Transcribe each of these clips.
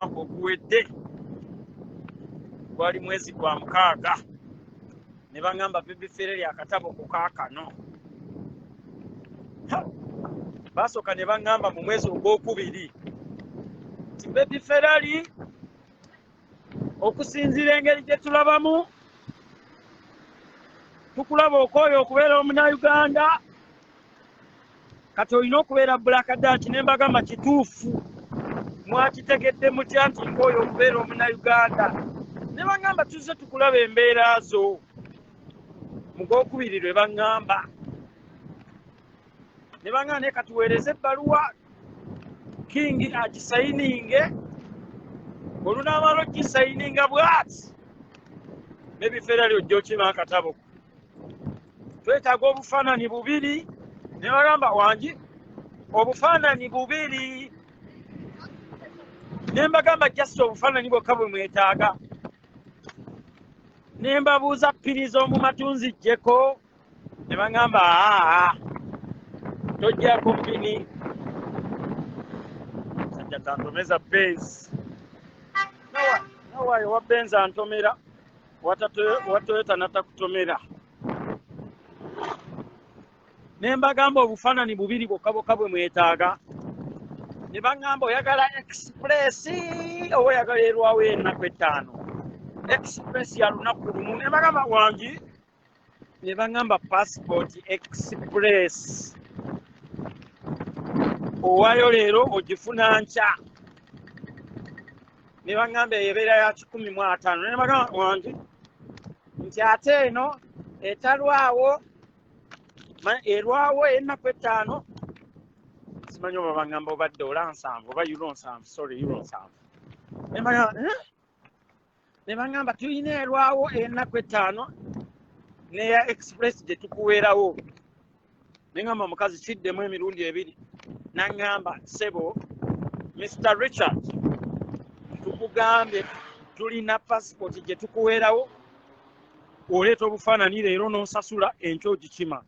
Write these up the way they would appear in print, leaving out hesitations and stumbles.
okuwedde gwali mwezi gwa mukaaga ne baŋŋamba bebifeereri akatabo ku kaakano basooka ne baŋŋamba mu mwezi ogwokubiri nti bebifeereri okusinziira engeri gye tulabamu tukulaba okwoyo okubeera omunnauganda kati olina okubeera bulakadaaki ne mbagamba kituufu mwakitegedde mutya nti nkwoyo okubeera omunnauganda ne baŋŋamba tuzze tukulaba embeera zo mu gwokubiri lwe baŋŋamba ne baŋŋamba naye katuweereze ebbaluwa kingi agisayininge olunaamala ogisayininga bw'ati n'ebifeereri ojja okima akatabo twetaaga obufaananyi bubiri ne bagamba wangi obufaananyi bubiri ne mbagamba jasita obufaananyi bwokka bwe mwetaaga ne mbabuuza ppini z'omu matunzi jjeko ne baŋŋamba tojjako ppini sajja tantomeza benzi nawaayo wa benzi antomera watoyota natakutomera ne mbagamba obufaananyi bubiri bwokka bwe mwetaaga ne baŋŋamba oyagala express oba oyagala erwawo ennaku ettaano express ya lunaku lumu ne bagamba wangi ne baŋŋamba passport express owaayo leero ogifuna nkya ne baŋŋamba ebeera ya 15 ne bagamba wangi nti ate eno etalwawo erwawo ennaku ettaano simanyi oba baŋŋamba obadde ola 7 oba euro 7 sorry euro 7 ne baŋŋamba tulina erwawo ennaku ettaano neya express gye tukuweerawo ne ŋŋamba omukazi kiddemu emirundi ebiri naŋŋamba sebo Mr. Richard tukugambye tulina passport gye tukuweerawo oleeta obufaananyi leero n'osasula enkyo ogikima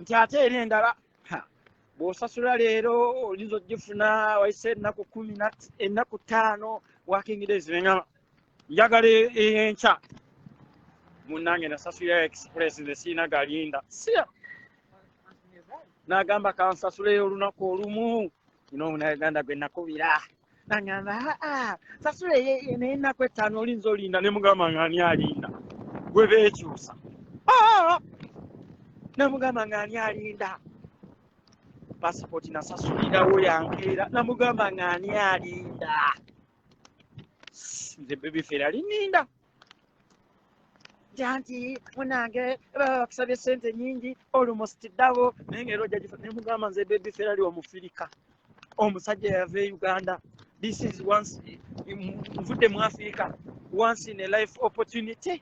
nti ate eri endala bw'osasula leero olinza ogifuna wayise ennaku 5 working days neŋŋamba njagala enkya munnange nasasulira express nze siina galinda siya n'agamba kansasuleyo olunaku olumu ina omunauganda gwe nakubira naŋŋamba sasula n'ennaku ettaano olinza olinda ne mugamba nga ani alinda gwe beekyusa ne mugamba nga ani alinda passport nasasulirawo yankeera namugamba nga ani alinda nze bebifeereri ninda janti munange bakusabye sente nyingi almost dabo naye ngero ne mugamba nze bebifeereri omufirika omusajja yava e Uganda this is once nvudde mu Africa once in a life opportunity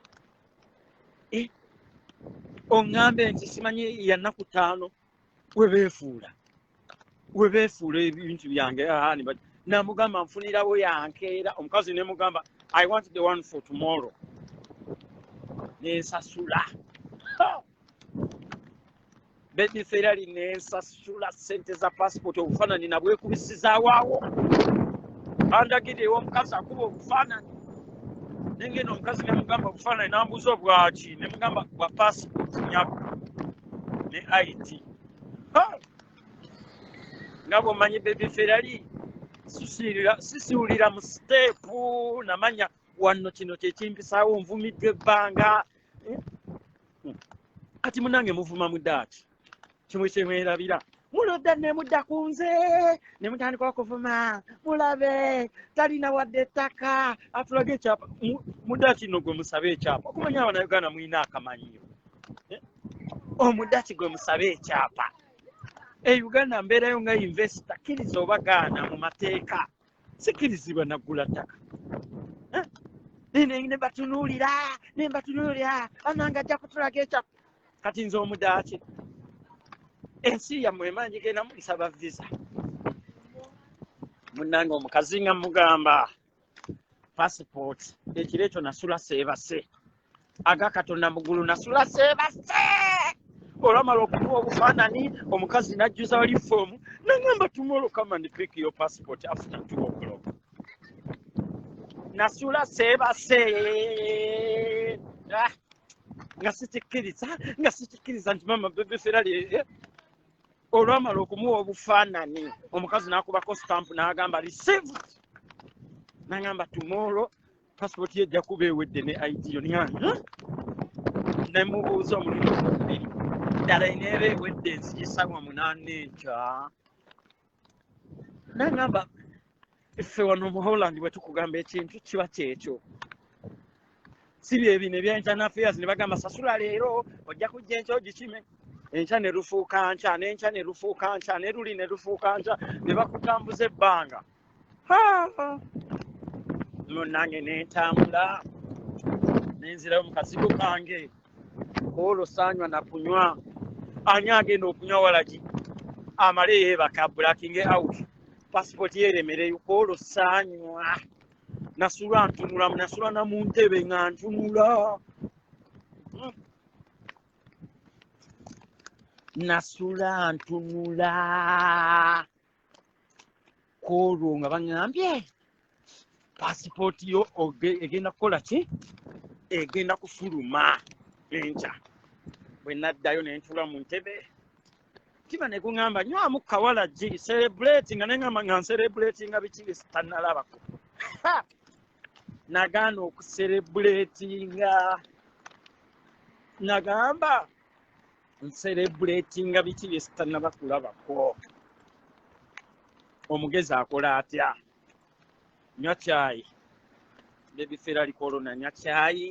oŋŋambe nti simanyi ya nnaku 5 webeefuula ebintu byange namugamba nfunirawo yankeera omukazi ne mugamba I want the one for tomorrow nensasula bebifeereri nensasula sente za passport obufaananyi nabwekubisizaawo andagire omukazi akuba obufaananyi nengeno omukazi ne mugamba obufaananyi nambuuza obwaki ne mugamba bwa passport nyako ne ID nga bw'omanyi bebifeereri sisiwulira mu siteepu namanya wano kino kyekimpisaawo nvumiddwa ebbanga kati munange muvuma muddaaki kimwe kyemwerabira mulodda ne mudda ku nze ne mutandika okuvuma mulabe talina wadde ettaka atulaga ekyapa muddaaki nno gwe musabe ekyapa okumanya Abanayuganda mulina akamanyiyo omuddaaki gwe musabe ekyapa Uganda mbeerayo nga investor kkiriza oba gaana mu mateeka sikkirizibwa naggula ttaka ne batunuulira ananga ajja kutulaga ekyapa kati nze omuddaaki ensi yammwe emanyi genda mulisaba visa munnange omukazi nga mugamba passport ekiro ekyo nasula seebase agakatonda mugulu nasula seebase olamala okukuba obufaananyi omukazi najjuza wali foomu naŋŋamba tomorrow come and pick your passport after 2 o'clock nasula sebase nga sikikkiriza nti mama bebe ferali olwamala okumuwa obufaananyi omukazi n'akubako stamp n'agamba received n'agamba tomorrow passport ye ejja kuba ewedde ne ID yo nemubuuza omuliro omubiri ddala eneeba ewedde enziyisa wa 8 enkya n'agamba ffe wano mu Holland bwe tukugamba ekintu kiba kyekyo si byebino ebya internal affairs ne bagamba sasula leero ojja kujja enkya ogikime enkya ne lufuuka nkya n'enkya ne lufuuka nkya ne luli ne lufuuka nkya ne bakutambuza ebbanga nange nentambula nenzirayo mu kazigo kange olwo saanywa nakunywa ani agenda okunywa walagi amale yeebaka blacking out passport yeeremereyo olwo saanywa nasula ntunula nasula na mu ntebe nga ntunula nasula ntunula olwo nga baŋŋambye passport yo egenda kukola ki egenda kufuluma enkya bwe naddayo ne ntula mu ntebe kiba ne kuŋŋamba nywamu kawalagi celebrate nga neŋŋamba nga ncelebrate nga biki sitannalabako nagaana okucelebratinga nagamba ncelebratinga biki bye sitannaba kulabako omugezi akola atya nywa caayi bebi ferali corona nywa caayi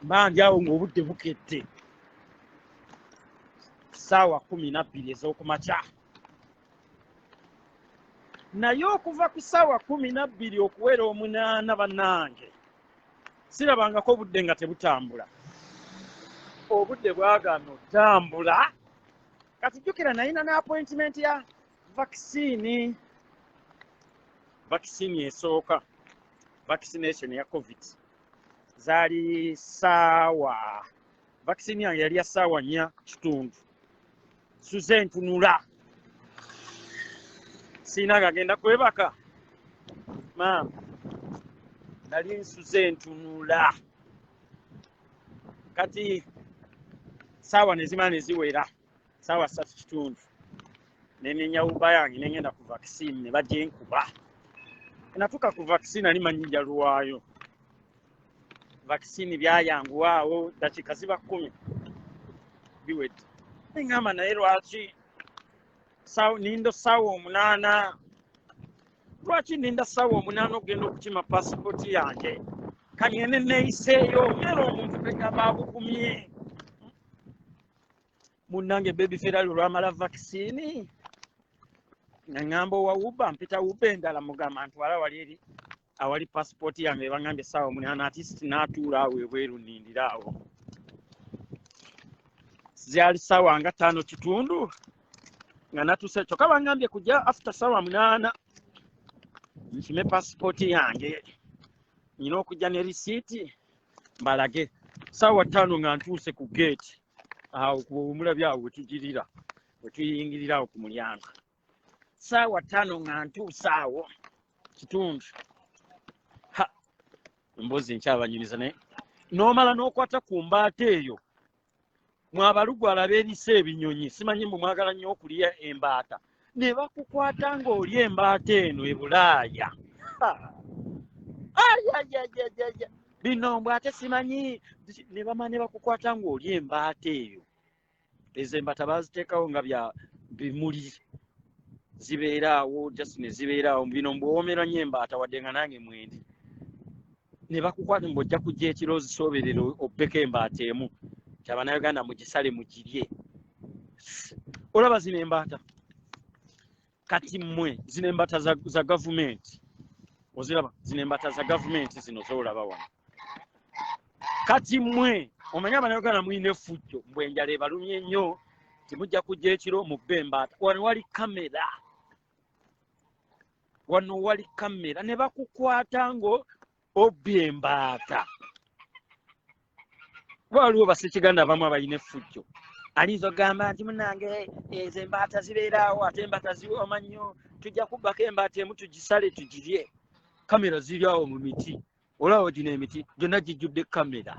mbandi awo ng'obudde bukedde ssaawa 12 ez'okumakya naye okuva ku ssaawa 12 okuwera 8 bannange sirabangako obudde nga tebutambula obudde bwagaana otambula kati jjukira nayina ne appointment ya vaccine esooka vaccination ya covid zaali ssaawa vaccine yange yali ya ssaawa 4 suze ntunula siina gagenda kwebaka maama nali nsuze ntunula kati ssaawa nezimala neziwera ssaawa 3 nenenya uba yange nengenda ku vaccine ne bajja enkuba natuuka ku vaccine ali manyinja luwaayo vaccine byayanguwaawo dakiika ziba 10 biwedde neŋŋamba naye lwaki ninda ssaawa 8 lwaki ninda ssaawa 8 okugenda okukima pasipoti yange kanyene neeyiseeyo mbeera omuntu tegamba abugumye munnange bebi ferali olwamala vaccine naŋŋamba owa uba mpita uba endala mugamba ntwala wali eri awali pasipoti yange bangambye ssaawa 8 ati n'atuula awo ebweru nindira awo zyali ssaawa nga 5 nga natuuse kyokka bangambye kujja after ssaawa 8 nkime pasipoti yange nina okujja ne risiiti mbalage ssaawa 5 nga ntuuse ku gate awo omulabye awo wetugirira wetuyingirira awo ku mulyango ssaawa 5 nga ntuuse awo kitundu emboozi nkyabanyiriza naye n'omala n'okwata ku mbaata eyo mwabalugu alaba erisa ebinyonyi simanyi mbu mwagala nnyo okulya embaata ne bakukwata ng'oli embaata eno ebulaaya bino mbw ate simanyi ne bamala ne bakukwata ng'oli embaata eyo ezo embaata baziteekawo nga bya bimuli zibeeraawo just ne zibeeraawo bino mbwomerwa nnyo embaata wadde nga nange mwendi ne bakukwata mbu ojja kujja ekiro ozisooberera obbeko embaata emu kyabannayuganda mugisale mugirye olaba zino embaata kati mmwe zino embaata za gavumenti oziraba zino embaata za gavumenti zino zolaba wano kati mmwe omanye abannayuganda muyina effujjo mbwe enjala ebalumye nnyo timujja kujja ekiro mubbe embaata wano wali kamera ne bakukwata ngo obbye embaata waliwo basekiganda abamu abalina effujjo alinza ogamba nti munange ezo embaata zibeeraawo ate embaata ziwooma nnyo tujja kubbako embaata emu tugisale tugirye kamera ziri awo mu miti olaba gino emiti gyonna gijjudde kamera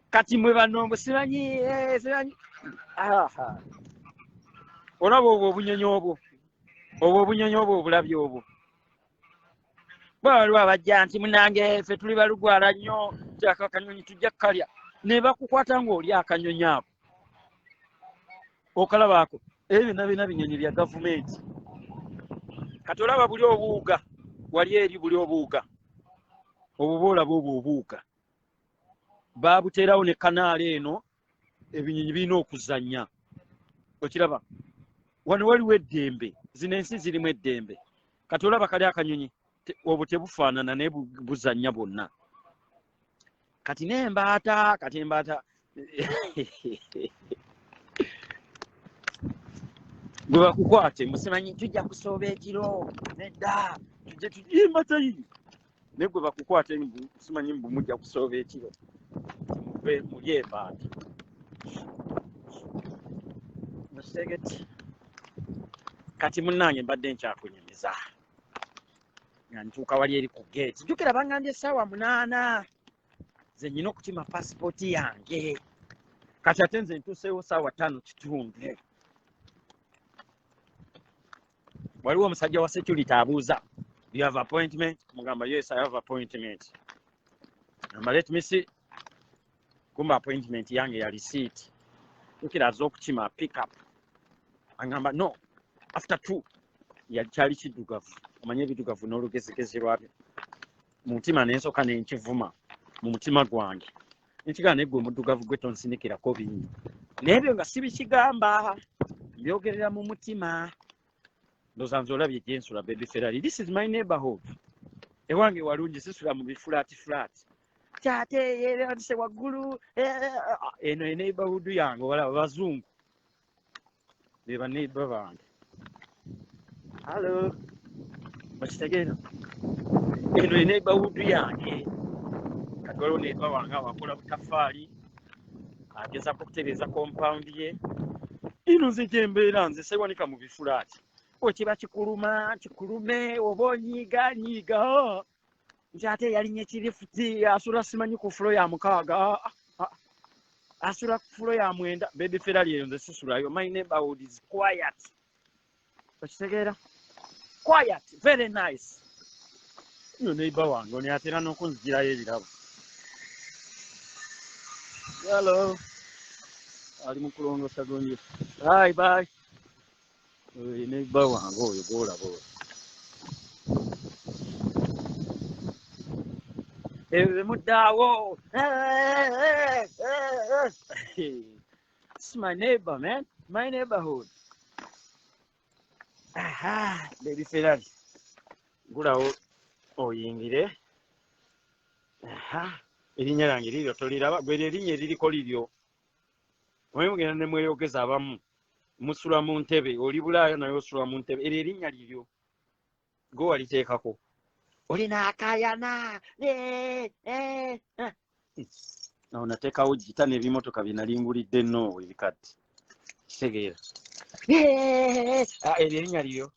kati mwe bano simanyi olaba obwo obunyonyi obwo obulabye obwo bwaliwo abajja nti munange ffe tuli balugwala nnyo kyako akanyonyi tujja kukalya ne bakukwata ng'oli akanyonyi ako okalabaako ebyo byonna binyonyi bya gavumenti kati olaba buli obuuga wali eri buli obuuga obwo boolaba obwo obuuga babuteerawo ne kanaala eno ebinyonyi birina okuzannya okiraba wano waliwo eddembe zino ensi zirimu eddembe kati olaba kali akanyonyi obwo tebufaanana naye buzannya bwonna kati n'embaata bwe bakukwate musimanyi tujja kusooba ekiro nedda tujje tujimbatayi naye gwe bakukwate simanyi mbu mujja kusooba ekiro muve muli embaata musegeti kati munnange mbadde nkyakunyumiza nga ntuuka wali eri ku geeti jjukira bangambye essaawa 8 ze nnyina okutima pasipooti yange kati ate nze ntuuseewo ssaawa 5:15 waliwo omusajja wa security abuuza you have appointment mugamba yes I have appointment ngamba let me see kumba appointment yange ya receipt jjukira aza okukima pick up angamba no after 2 yakyali kiddugavu omanye ebiddugavu n'olugezigezi lwabyo mu mutima n'ensooka n'enkivuma mu mutima gwange nkigaa naye gwe omuddugavu gwe tonsinikirako bingi n'ebyo nga si bikigamba mbyogerera mu mutima ndowooza nze olabye gye nsula baby Ferrari this is my neighborhood ewange walungi sisula mu bifulaati kyate yeerandise waggulu eno eneighborhood yange walaba bazungu be baneighbor bange hallo bakitegeera eno eneighborhood yange kati waliwo neighbor wange awakola butafaali agezako okutereeza compound ye ino nze gyembeera nze sewanika mu bifulaati okiba kikulume oba onyiiga nti ate yalinnya ekirifuti asula simanyi ku fulo ya 6 asula ku fulo ya 9 baby Ferrari eyo nze sisulayo my neighborhood is quiet okitegeera quiet very nice ino neighbor wange oni atera n'okunzigirayo ebirabo hello ali mu kulongoosa gonje bye neighbor wange oyo gwolaba oyo muddaawo it's my neighbor man my neighborhood baby Ferrari gulawo oyingire erinnya lyange liryo toliraba gwe erinnya eririko liryo omanyi mugenda ne mweyogeza abamu musula mu ntebe oli bulaaya naye osula mu ntebe eryo erinnya liryo gwe waliteekako olina akayana awo nateekawo gita n'ebimotoka bye nalimbulidde nnoowe ebikadde kitegeera eryo erinnya liryo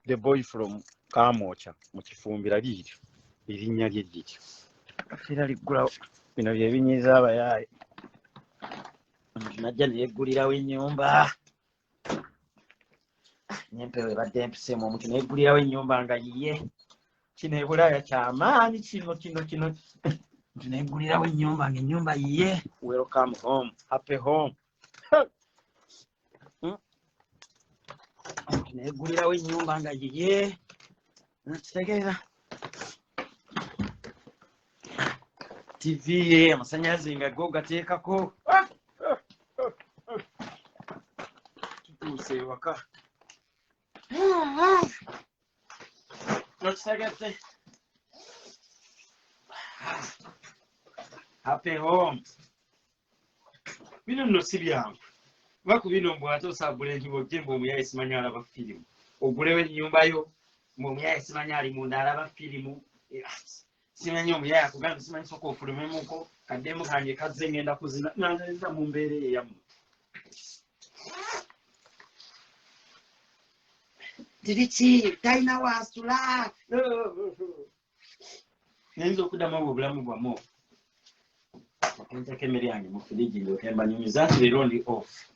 the boy from Kamoocha mu Kifumbira liiryo erinnya lye liryo era liggulawo bino bye binyiiza abayaaye najja neyeggulirawo ennyumba nyempewo ebadde empiseemu omuntu neyeggulirawo ennyumba nga yiye kino ebulaaya kyamaanyi kino nti neyeggulirawo ennyumba nga ennyumba yiye welcome home happy home neyeggulirawo ennyumba nga yiye kitegeeza TV ye amasanyalaze nga go gateekako tutuuse ewaka nokitegedde happy home bino nno si byangu baku bino mbw ate osaagula enjuba ojje mbu omuyaye simanyi alaba firimu ogulewo ennyumba yo mbu omuyaye simanyi ali munda alaba firimu simanyi omuyaye akugamba simanyi soka ofulumemuko kaddemu kange kazze ngenda kuzina nanjaliza mu mbeera eyo yammwe Richie, taina wasula. Nenzo kudama obulamu bwamo. Niteke emmere yange mu fridge ndokemba nyumiza leero ndi off.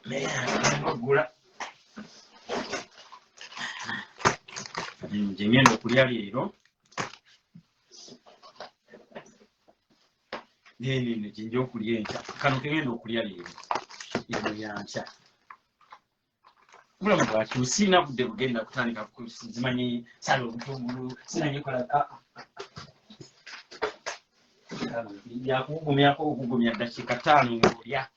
Mmere yange ngula. Nje ngenda okulya leero. Nene nje okulya enkya. Kano kengenda okulya leero. Eno yankya. Mulamu bwaki sina budde bugenda kutandika zimanyi sala obutungulu sinanye kola yakugumyako okugumya dakiika 5 ng'olya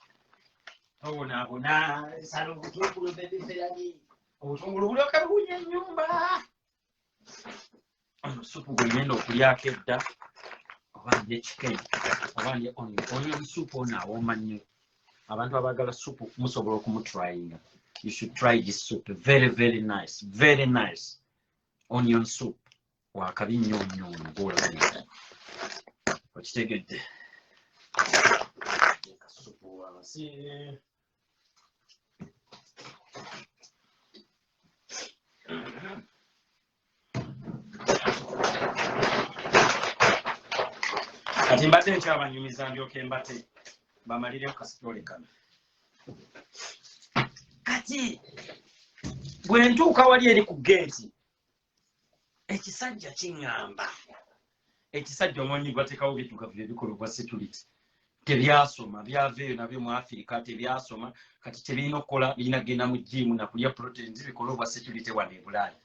obona sala obutungulu bebiferani obutungulu bulyoka buwunya ennyumba supu gwe ngenda okulyako edda oba ndya chicken oba ndya onion soup ono awooma nnyo abantu abaagala supu musobola okumutryinga. You should try this soup. Very, very nice. Very nice. Onion soup. Wakabi nnyo gola bali. Okitegedde. Soup wabasi. Kati mbadde nkyabanyumiza ndyoke mbate bamalire kasitole kano. Kati bwe ntuuka wali eri ku gate ekisajja kiŋŋamba ekisajja omwanyi bateekawo biddugavu ebikolebwa security tebyasoma byaveeyo nabyo mu Africa tebyasoma kati tebirina okukola birina genda mu gym na kulya proteins bikolebwa security wano e Bulaaya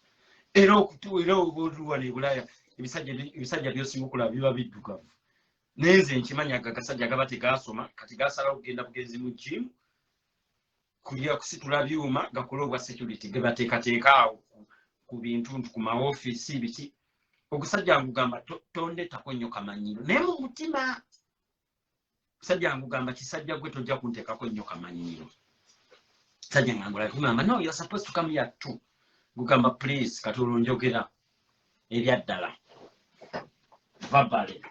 era okutuula wano e Bulaaya ebisajja byosinga okulaba biba biddugavu nenze nkimanya gagasajja gaba tegasoma kati gasalawo kugenda bugenzi mu gym kulya kusitula byuma gakolebwa security gebateekateeka awo ku bintu ku maofisi biki okusajja ngugamba tondetako nnyo kamanyiro naye mu mutima sajja ngugamba kisajja gwe tojja kunteekako nnyo kamanyiro sajja ngangula kugamba no you're supposed to come here too ngugamba please katolo njogera ebya ddala vabale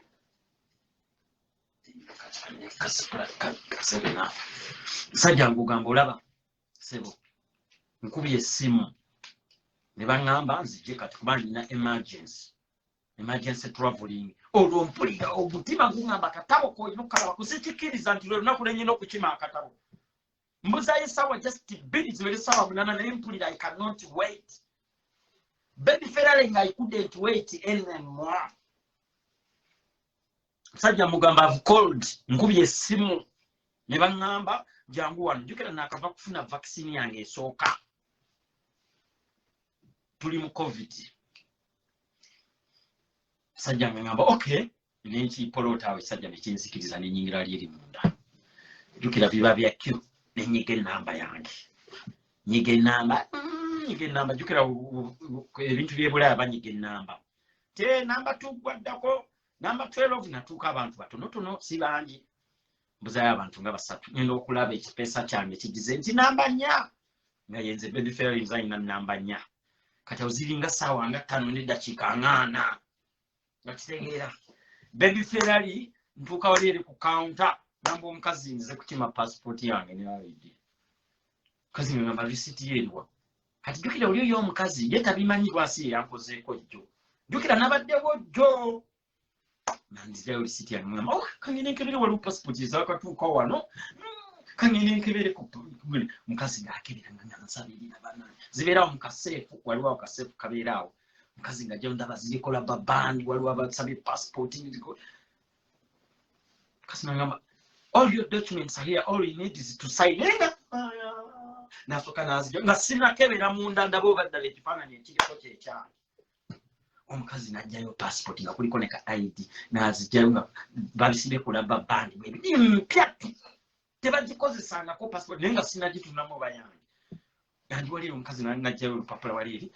sajja ngugamba olaba sebo nkubye essimu ne baŋŋamba nzije kati kuba nina emergency traveling olwo mpulira omutima guŋŋamba akatabo koyina okukalaba kusikikiriza nti lwe lunaku lwenyina okukima akatabo mbuzayo essaawa just bbiri ziwere essaawa 8 naye mpulira I cannot wait baby Ferrari nga I couldn't wait anymore sajja mugamba I've called nkubye essimu ne baŋŋamba jangu wano jukira nakava kufuna vaccine yange esooka tuli mu covid sajja ngamba okay nenki polota sajja nekinzikiriza nenyingira ali eri munda jukira biba bya Q nenyiga enamba yange nyiga enamba jukira ebintu bye Bulaaya banyiga enamba te namba tugwaddako namba 12 natuuka abantu batonotono si bangi mbuzayo abantu nga basatu ngenda okulaba ekipeesa kyange kigize nti namba 4 nga yenze baby Ferrari nzayina namba 4 kati oziringa saawa nga 5 ne dakiika 8 nakitegeera baby Ferrari ntuuka wali eri ku counter namba omukazi nze kukima passport yange ne ID kazi ngamba receipt yerwa kati jukira oli oyo omukazi ye tabimanyi lwasi yankozeeko jjo jukira nabaddewo jjo nandizayo receipt yange ngamba kangene nkebere wali passport zakatuuka wano kangene nkebere ku mukazi ngakebera nga nsabirira banana zibeerawo mu kaseefu waliwo akaseefu kabeeraawo mukazi nga gyo ndaba zirikola babandi waliwo abasabye passport kasi nangamba all your documents are here all you need is to sign nasooka nazijja nga sinakebera munda ndaba obaddala ekifaananyi ekiriko kyekyange omukazi najjayo passport nga kuliko ne ka ID nazijjayo nga babisibye kulaba bandi mpya tebagikozesangako passport naye nga sinagitunamu bayange andi wali omukazi najjayo olupapula wali eri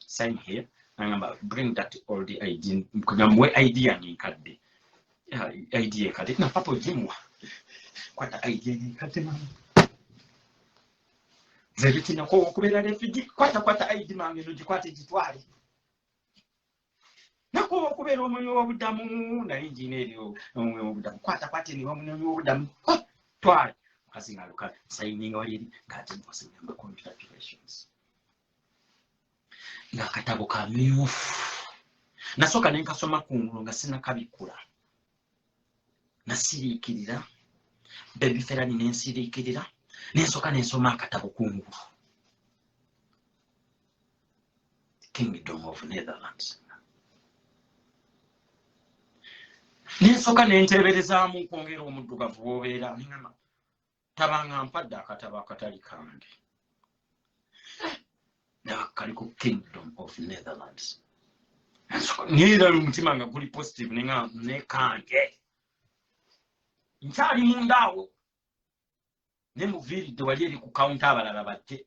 sign here nangamba bring that all the ID namwe ID yange nkadde ID ekadde na papo jimwa kwata ID nkadde mama zebitina ko okubeera refugee kwata ID mange nogikwate gitwale nako okubeera omwoyo w'obuddamu naye njina eryo omwoyo w'obuddamu kwata ni omwoyo w'obuddamu twale mukazi ngaluka signing wali kati mposenyamba congratulations nga akatabo kamyufu nasoka nenkasoma kungulu nga sinakabikula nasiriikirira baby ferani nensiriikirira nensoka nensoma akatabo kungulu Kingdom of Netherlands nensoka nenteberezaamu nkwongera omuddugavu bwobeera ningamba tabanga mpadde akatabo akatali kange nakali ku Kingdom of Netherlands nira lumutima nga guli positive ninga nekange nkyali mundaawo nemuviiridde wali eri ku kaunta abalala bajje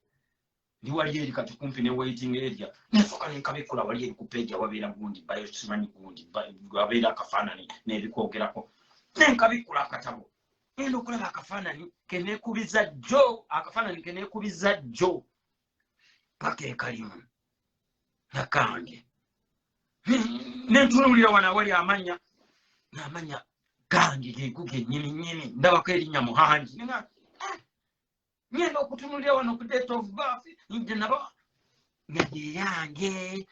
ndi wali eri kati kumpi ne waiting area nensoka nenkabikula wali eri ku page wabeera gundi bayo simanyi gundi wabeera akafaanani n'ebikwogerako nenkabikula akatabo ngenda okulaba akafaanani keneekubiza jjo akafaanani keneekubiza jjo paka ekalimu nakange nentunulira wana wali amanya n'amanya gange geego gennyini ndabako erinnya Muhangi ngenda okutunulira wano ku date of birth nje naba nga yeyange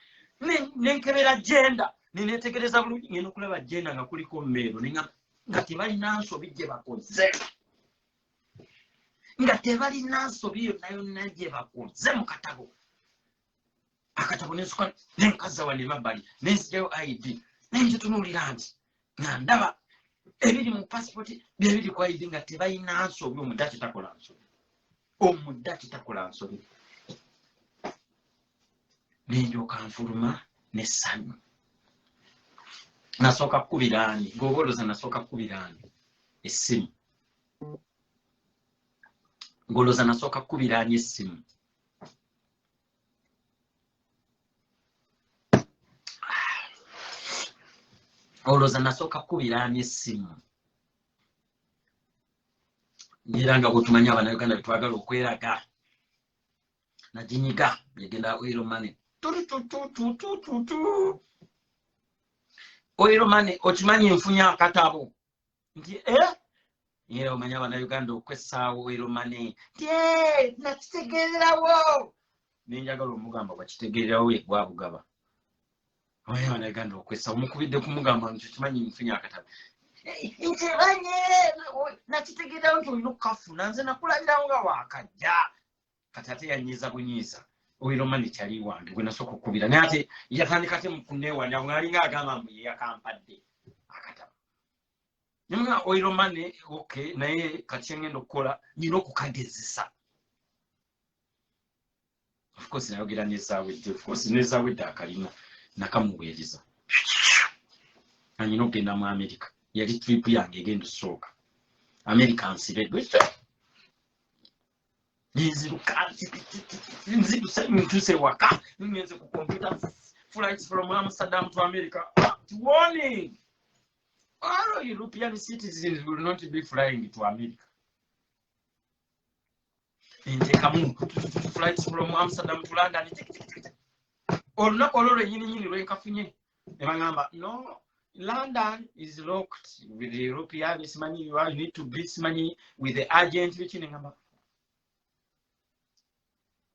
nenkebera genda nenetegereza bulungi ngenda okulaba genda nga kuliko mmeero nga tebalina nsobi gye bakoze nga tebalina nsobi yonna gye bakoze mu katabo akatabo nensuka nenkaza wane mabbali nensijayo ID nengitunulira nti nga ndaba ebiri mu passport byebiri ku ID nga tebalina nsobi omudaki takola nsobi nenjoka nfuluma n'essanyu nasooka kkubiraani ng'obooloza nasooka kkubiraani essimu ng'olooza nasooka kkubiraani essimu olooza nasooka kkubiraani essimu era nga bwetumanyi abannayuganda betwagala okweraga naginyiga yegenda oil money oil money okimanyi nfunye akatabo nti era omanyi abannayuganda okwessaawo oil money nti nakitegeererawo nenjagala omugamba bwakitegeererawo egwabugaba omanyi abannayuganda okwessaawo omukubidde kumugamba nti okimanyi nfunye akatabo ntiranye nakitegeerawo nti olina okukafuna nze nakulabirawo nga wakajja kati ate yanyiiza bunyiiza oil money kyali wange gwe nasooka okkubira naye ate yatandika te mukuneewanya ngaalinga agamba mbu ye yakampadde akatabo nyuga oil money okay naye kati ngenda okukola nina okukagezesa of course nayogera nezaawedde of course nezaawedde akalina nakamuweereza nanyina okugenda mu America yali trip yange egenda osooka America nsibe nziruka ntuuse waka ngenze ku computer flights from Amsterdam to America warning all European citizens will not be flying to America ntekamu flights from Amsterdam to London olunaku olwo lwennyini lwenkafunye ne bagamba no London is locked with the European money. You need to be money with the agent. Which in ngamba.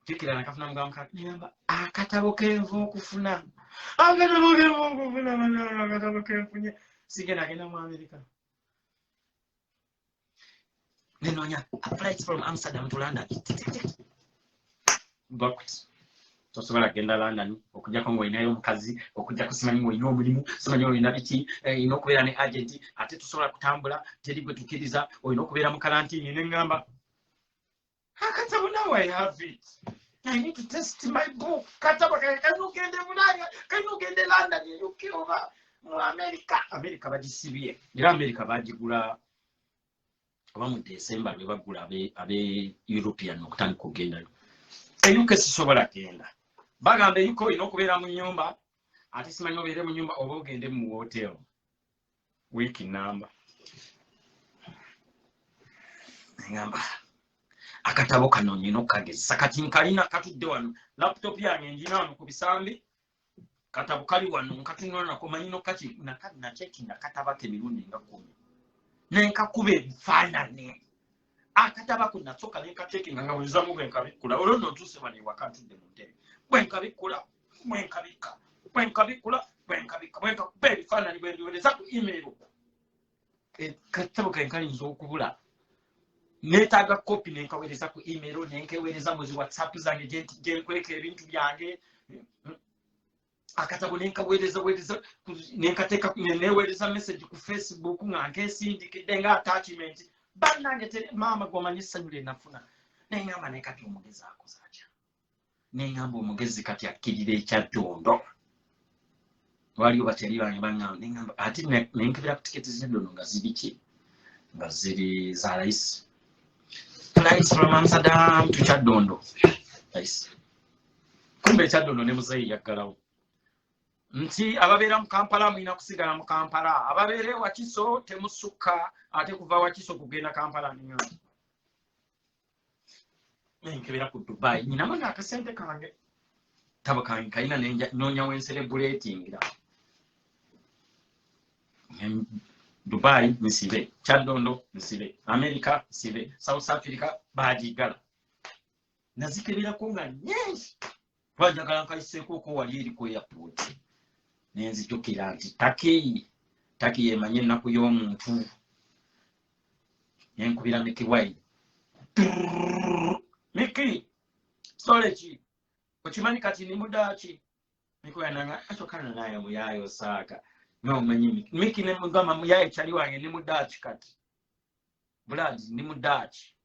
Fikira nakafuna mugamba ngamba akatabo kenvo okufuna. Akatabo kenvo okufuna akatabo kenfunye. Sigena genda mu America. Nenonya flights from Amsterdam to London. Booked. Tosobola genda London okujja ko ng'olinayo omukazi okujja kusimanyi ng'olina omulimu simanyi olina biki olina okubeera ne agenti ate tosobola kutambula teri gwe tukkiriza olina okubeera mu kalantiini ne ngamba akatabo now I have it I need to test my book katabo kalina ogende Bulaaya kalina ogende London UK oba mu America bagisibye era America bagigula oba mu December lwe bagula abe European okutandika okugendayo UK sisobola genda bagamba yuko olina okubeera mu nnyumba ate simanyi obeere mu nnyumba oba ogende mu hotel week number ngamba akatabo kano nina okukagezesa kati nkalina katudde wano laptop yange njina wano ku bisambi katabo kali wano nkatunula nako manyi nokati nakacheki nakatabako emirundi nga 10 nenkakuba ebifaananyi akataba ku natsoka nekateke nga wezamu bwenkabikula olwo notuse bali wakatudde mu ntebe bwenkabikula bwenkabikula bwebifaananyi bwendiwereza ku email katabo kenkalinza okubula netaaga kopi nenkaweereza ku email nenkeweereza muzi whatsapp zange gyenkweka ebintu byange akatabo nenkaweereza nenkateeka neweereza message ku Facebook nga nkesindikidde nga attachment bannange maama gwomanyi essanyu lye nafuna neŋŋamba naye kati omugezi akoze atya neŋŋamba omugezi kati akkirira ekyaddondo waliwo bakyali bange baŋŋamba neŋŋamba ate nenkebera ku tiketi z'eddondo nga ziri ki nga ziri za layisi flights from Amsterdam to Kyaddondo layisi kumbe ekyaddondo ne muzeeyi yaggalawo nti ababeera mu Kampala mulina kusigala mu Kampala ababeera Wakiso temusukka ate kuva Wakiso kugenda Kampala nenkebera ku Dubai nyinamu n'akasente kange tabo kange kalina noonya wenserebulatingira Dubai nsibe Kyaddondo nsibe America nsibe South Africa baagigala nazikeberako nga nyingi twajagala nkayiseeko ko wali eri ku airport nenzijukira nti taki yemanye ennaku y'omuntu nenkubira Miki Wine Miki storage okimanyi kati ni mudaaki Miki Wine atokana naye muyayo saaka nomanyi Miki ne mugamba muyaye kyali wange ni mudaaki kati blood ni mudaaki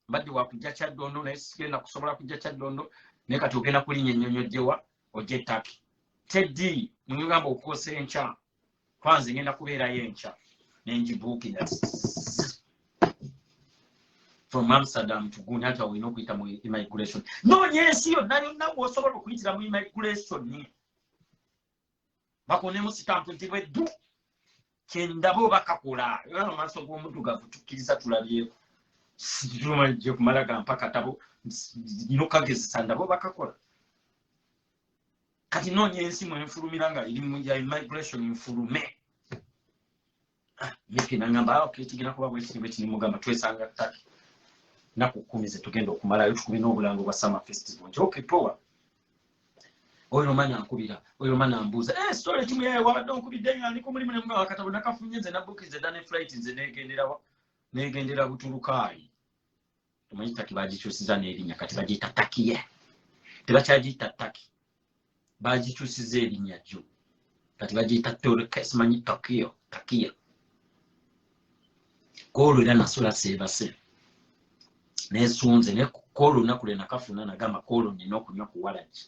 badde wakujja Kyaddondo naye sigenda kusobola kujja Kyaddondo naye kati ogenda kulinya ennyonyojewa ojje Taki Teddy mungamba okose encha kwanza ngenda kubeerayo encha nenjibuukira from Amsterdam to Gunata wino kuyita mu immigration noonya ensi yonna yonna bw'osobola okuyitira mu immigration bakonemu sitampu nti bweddu kyendaba oba kakola amaaso g'omuddugavu tukkiriza tulabyeko situmanije kumala gampa akatabo nokagezesa ndaba oba kakola kati noonya ensi mwenfulumira nga eri mu immigration nfulume Miki nangamba kitigenda kuba bwekitiibwe kinimugamba twesanga Taki naku 10 ze tugenda okumalayo tukubina obulango bwa summer festival nti okay power oyo omanya nkubira oyo omanya mbuuza story timu yaye wabadde onkubidde nga ndiko mulimu ne mugamba akatabo nakafunye nze nabbukize dane flight nze negendera Butulukaayi tumanyi Taki bagikyusiza n'erinnya kati bagiyita Takiye tebakyagiyita Taki bagikyusiza erinnya jjo kati bagiyita Turkey simanyi Takiya koolwo era nasula seebase nesunze ne koolwo olunaku lwe nakafuna nagamba koolwo nina okunywa ku walagi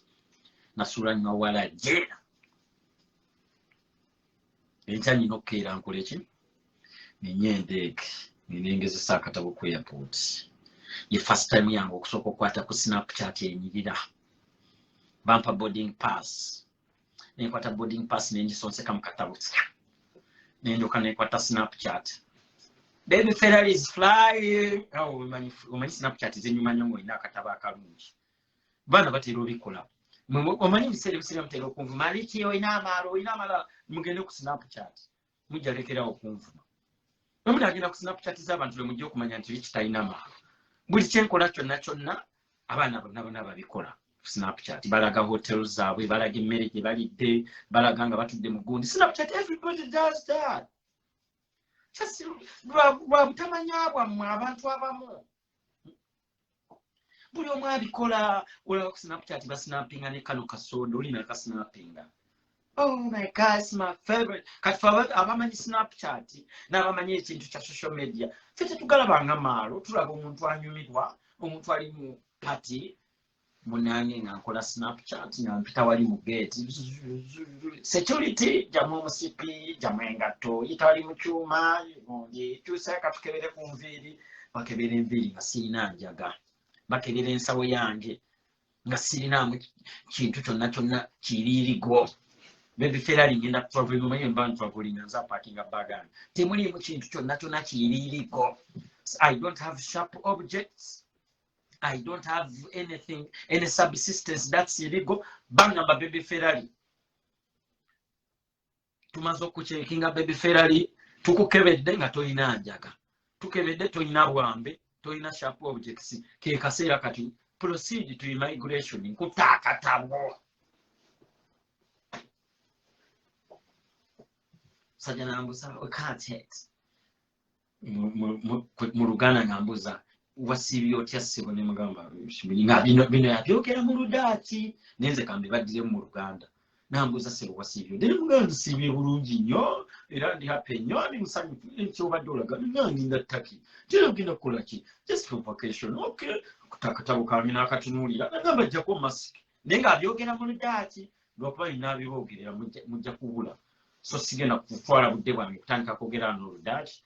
nasula nywa walagi enkya nina okukeera nkola ki nenya endeege nenengezesa akatabo ku airport ye first time yange okusooka okukwata ku Snapchat enyirira bampa boarding pass nenkwata boarding pass nengisonseka mu katabo nendoka nenkwata Snapchat baby Ferrari is flying omanyi Snapchat zenyuma nnyo ng'olina akatabo akalungi baana batera obikola omanyi ebiseera mutera okunvuma Richie olina amala mugende ku Snapchat mujja lekerawo okunvuma omuntu agenda ku Snapchat z'abantu lwe mujja okumanya nti Richie talina maalo buli kyenkola kyonna abaana bonna babikola ku Snapchat balaga hotel zaabwe balaga emmere gye balidde balaga nga batudde mu gundi Snapchat everybody does that lwa butamanya bwammwe abantu abamu buli omu abikola olaba ku Snapchat basinappinga ne kano kasoda olina akasinappinga oh my God it's my favorite kati abamanyi Snapchat n'abamanyi ekintu kya social media ffe tetugalabanga maalo tulaba omuntu anyumirwa omuntu ali mu pati munange nga nkola Snapchat nga mpita wali mu gate security jamu omusipi jamu engatto yita wali mu kyuma kyusa katukebere ku nviiri bakebera enviiri nga sirina njaga bakebera ensawo yange nga sirinaamu kintu kyonna kiriirigo baby Ferrari ngenda travel mumanyi mba traveling nza parking bagange temulimu kintu kyonna kiriirigo I don't have sharp objects I don't have anything, any subsistence that's illegal. Bangamba baby Ferrari. Tumaze okucheckinga baby Ferrari tukukebedde nga tolina njaga. tukebedde toyina bwambe toyina sharp objects ke kaseera kati proceed to immigration nkuta akatabo sajja nambuza context mu Luganda nambuza wasiibye otya ssebo ne mugamba nga bino yabyogera mu Ludaaki nenze kambe baddire mu Luganda nambuza ssebo wasiibye ne mugamba nsiibye bulungi nnyo era ndi happy nnyo ndi musanyufu ekyobadde olaga nange ndattaki tera ogenda kukola ki just for vacation okay kutakatabo kange n'akatunuulira nagamba ajjako masiki naye ng'abyogera mu Ludaaki lwakuba nina abiboogerera mujja kubula so sigenda kutwala budde bwange kutandika kwogera no Ludaaki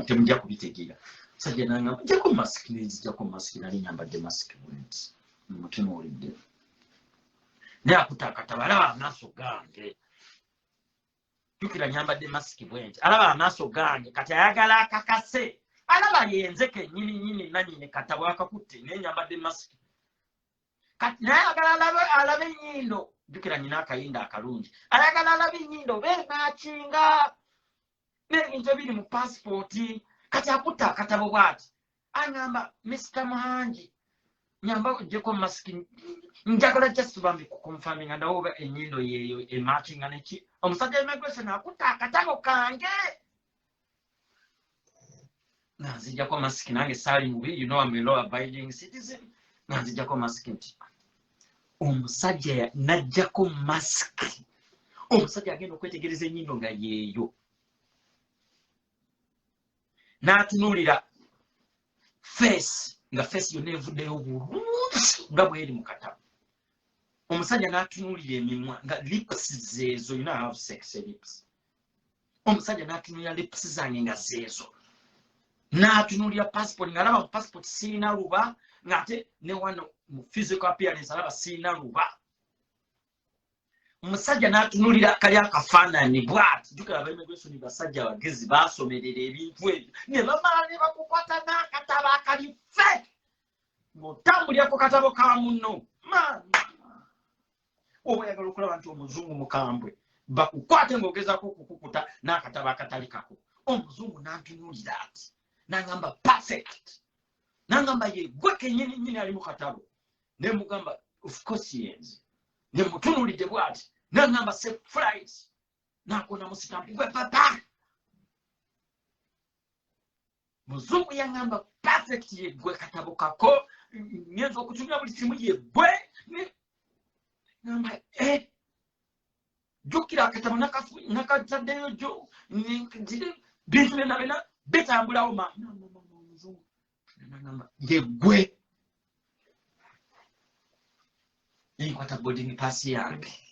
temujja kubitegeera sajja nangamba njako masiki nenzijjako masiki nali nyambadde masiki bwenti mutunuulidde naye akutakatabo alaba amaaso gange jjukira nyambadde masiki bwenti alaba amaaso gange kati ayagala akakase alaba yenze kennyini nanyine katabo akakutte naye nyambadde masiki kati naye ayagala alabe ennyindo jjukira nyina akayinda akalungi ayagala alabe ennyindo beenakinga n'ebintu ebiri mu paasipooti kati akutta akatabo bw'ati aŋŋamba Mr. Muhangi nyamba oggyeko masiki njagala just bambi kukonfaminga ndawo oba ennyindo yeeyo emakinga neki omusajja immigration akutta akatabo kange nga nzijjako masiki nange saali mubi you know I'm a law abiding citizen nga nzijjako masiki nti omusajja najjako masiki omusajja agenda okwetegereza ennyindo nga yeeyo n'atunuulira face nga face yonna evuddeyo bulungi nga bweri mu katabo omusajja n'atunuulira emimwa nga lips zeezo you know I have sex lips omusajja n'atunuulira lips zange nga zeezo n'atunuulira passport nga alaba mu passport sirina luba ng'ate ne wano mu physical appearance alaba sirina luba omusajja n'atunuulira kali akafaananyi bw'ati jjukira ab'immigration basajja abagezi baasomerera ebintu ebyo ne bamala ne bakukwata n'akatabo akali fake ng'otambulirako katabo ka munno oba oyagala okulaba nti omuzungu mukambwe bakukwate ng'ogezaako okukukuta n'akatabo akatali kako omuzungu n'antunuulira ati n'angamba perfect n'angamba ye gwe kennyini ali mu katabo ne mugamba of course yenze ne mutunuulidde bw'ati n'angamba safe flight n'akona mu sitampu gwe papa muzungu yangamba perfect ye gwe katabo kako ngenza okutumira buli kimu ye gwe ngamba jjukira akatabo nakataddeyo jo bintu byenabena betambulawo muzungu nangamba ye gwe nenkwata boarding pass yange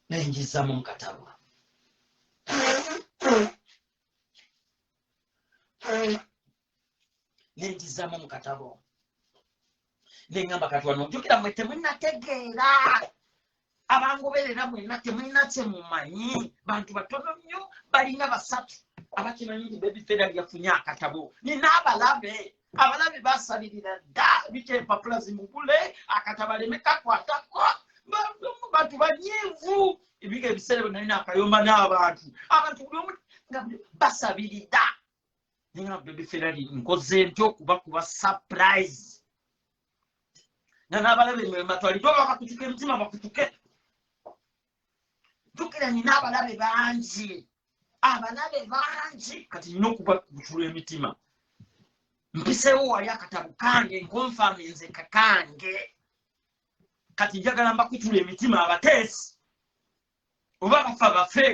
nenjizamu mu katabo nenjizamu mu katabo nengamba kati wano jjukira mwe temunnategeera abangoberera mwenna temulina kyemumanyi bantu batono nnyo balinga basatu abakimanyi nti baby federal yafunye akatabo nina abalabe basalirira dda Richie Empapula zimugule akatabo aleme kakwatako bantu banyiivu ebiga ebiseera bwe nalina akayomba n'abantu buli omu nga basabirira ninga baby federal nkoze ntya okubakuba surprise n'abalabe mwe batwalidde bakakutuka emitima bakutuke jjukira nina abalabe bangi kati nina okubakutula emitima mpiseewo wali akatabo kange nkonfaamu nze kakange kati njagala mbakutula emitima abateesi oba bafa bafe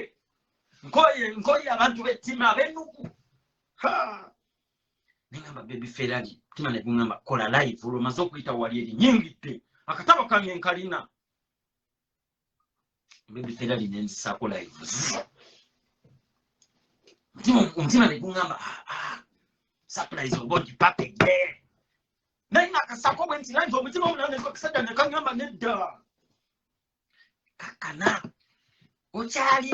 nkoye abantu b'ettima ab'ennuku nengamba baby ferali tima negungamba kola live olwomaze okuyita wali eri nyingidde akatabo kange nkalina baby ferali nenzisaako live omutima negungamba surprise obodi papegde nalina akasako bwe nti langi omutima omunanekakisajja nekangamba nedda kakana okyali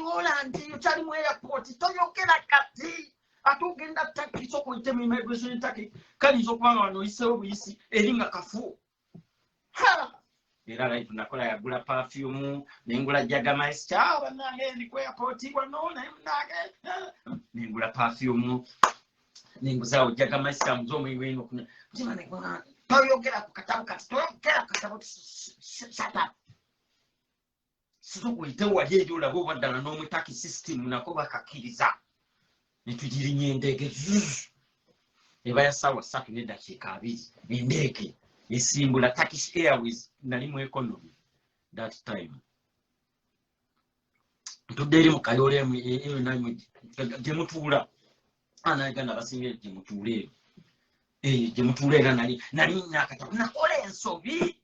Holandi okyali mu airport toyokera kati ate ogenda taki sokuyite mu immigration taki kaliza okubanga wano oyiseewo buyisi eri nga kafu era live nakola yagula perfume nengula jagamais chawa nange ndi kwa airport wano nengula perfume ninguza jagamais kamzo mwingo kuna ndima nekwa toyogera kukatabu toyogera kukatabu shata sizokuite wajeje ulabo badala no mutaki system nakoba kakiriza nitujiri nyendege eba ya sawa satu ne dakika 2 endege esimbula Turkish Airways nali mu economy that time tuderi mu kayole eyo nayo gemutula anagana basinge gemutule gemutule nali nakatabu nakole ensobi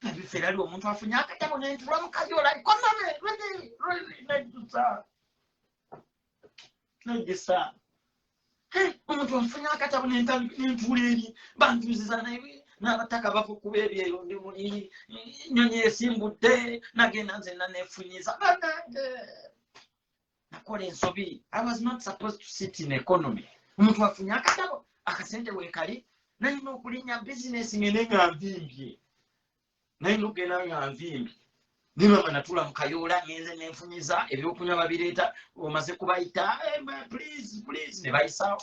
nabiferali omuntu afunya akatabu n'entula mu kayola ikomame najisa omuntu afunya akatabu n'entula eri bantuziza nayo n'abataka bafu kubeeri eyo ndi muli nyonyi esimbudde nagenda nze nanefunyiza nakola ensobi. I was not supposed to sit in economy. Omuntu afunya akatabo akasente weekali nalina okulinya bizinesi ngene nga nvimbye nalina okugenda nga nvimbye nimama natula mu kayola ngenze nenfunyiza ebyokunywa babireeta omaze kubayita please ne bayisa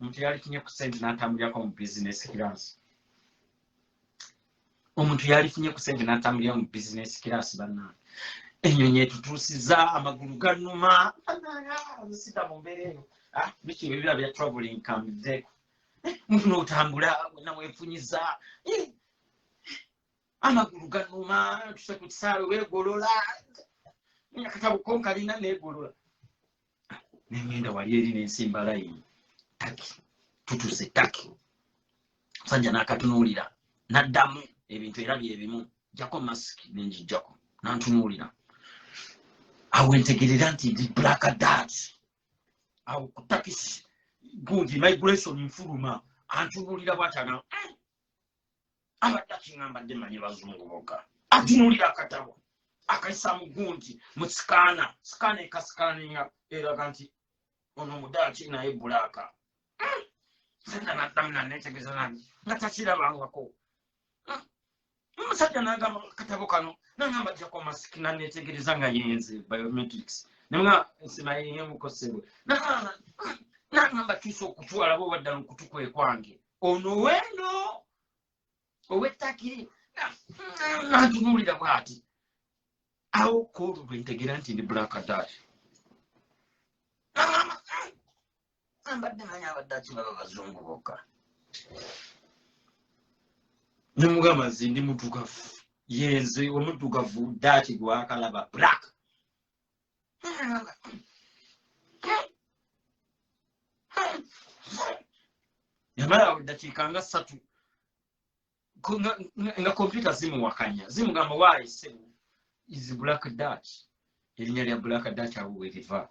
omuntu yalifunye ku sente n'atambulirako mu business class. Omuntu yalifunye ku sente n'atambulira mu business class bannange enyonyi etutuusiza amagulu ganuma sita mu mbeera eyo biki ebibira bya traveling kambiddeko muntu n'otambula naweefunyiza amagulu ganuma tuse ku kisaawe weegolola akatabo konkalina neegolola nengenda wali eri n'ensimba layini taki tutuse taki musajja n'akatunuulira n'addamu ebintu era byebimu jako masiki nenjijjako nantunuulira awo entegerera nti ndi black dart awo ku takisi gundi migration nfuluma antunuulira bw'atana abadde akiŋŋambadde manyi bazungu bokka antunuulira akatabo akayisa mu gundi mu sikaana ekasikaaninga eraga nti ono mudaaki naye bulaaka senda naddamu naneetegeeza nange nga takirabangako omusajja n'agamba akatabo kano nangamba ajjako masiki naneetegereza nga yenze biometrics nenga ensima yeyemukosebwe nangamba tuusa okutwala bo baddala okutu kwe kwange ono weno ow'ettaki nantunuulira bw'ati awo koolwo lwentegera nti ndi black dart ambadde manyi abadde akibaba bazungu bokka nemugamba nze ndi muddugavu yenze omuddugavu daaki gwakalaba black yamala awo eddakiika nga 3 nga kompyuta zimuwakanya zimugamba waayise is black dart erinnya lya black dart awo weriva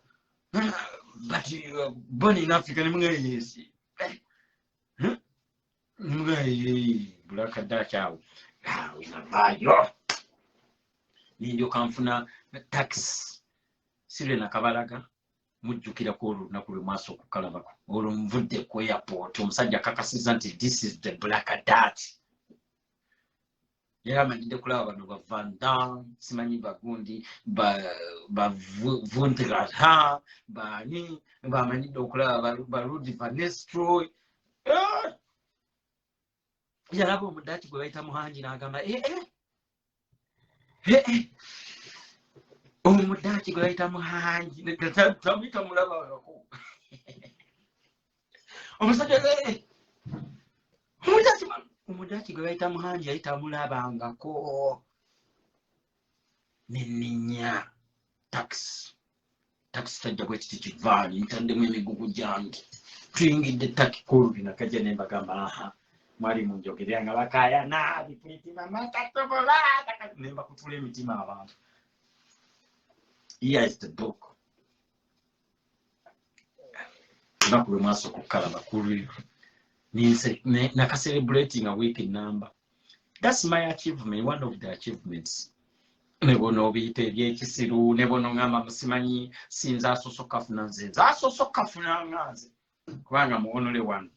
but born in Africa nemugayesi black dart awo inavaayo nindyoka nfuna taxi sirwe nakabalaga mujjukirako olunaku lwe maaso okukalabako olwo nvudde ku airport omusajja akakasiza nti this is the black dart yali amanyidde kulaba bano ba Van Damme simanyi bagundi ba Vundraha bani bamanyidde okulaba ba Rudy Van Nistelrooy yalaba omudaaki gwe bayita muhanji n'agamba omudaaki gwe bayita muhanji tamuyita mulabako omusajja omudaaki gwe bayita muhanji yali tamulabangako nenninya taxi tajja bwe kiti kivaani ntaddemu emigugu gyange tuyingidde ttaki kolubina kajja ne mbagamba mwali munjogerera nga bakayana bipimitima matatobola ne mbakutula emitima abantu. Here is the book. Lunaku lwe maaso okukalaba kuli naka celebrating a week in number. That's my achievement, one of the achievements. Nebono biyite ebyekisiru nebono ngamba musimanyi sinza asosoka funa nze asosoka funa nganze kubanga muwonole wano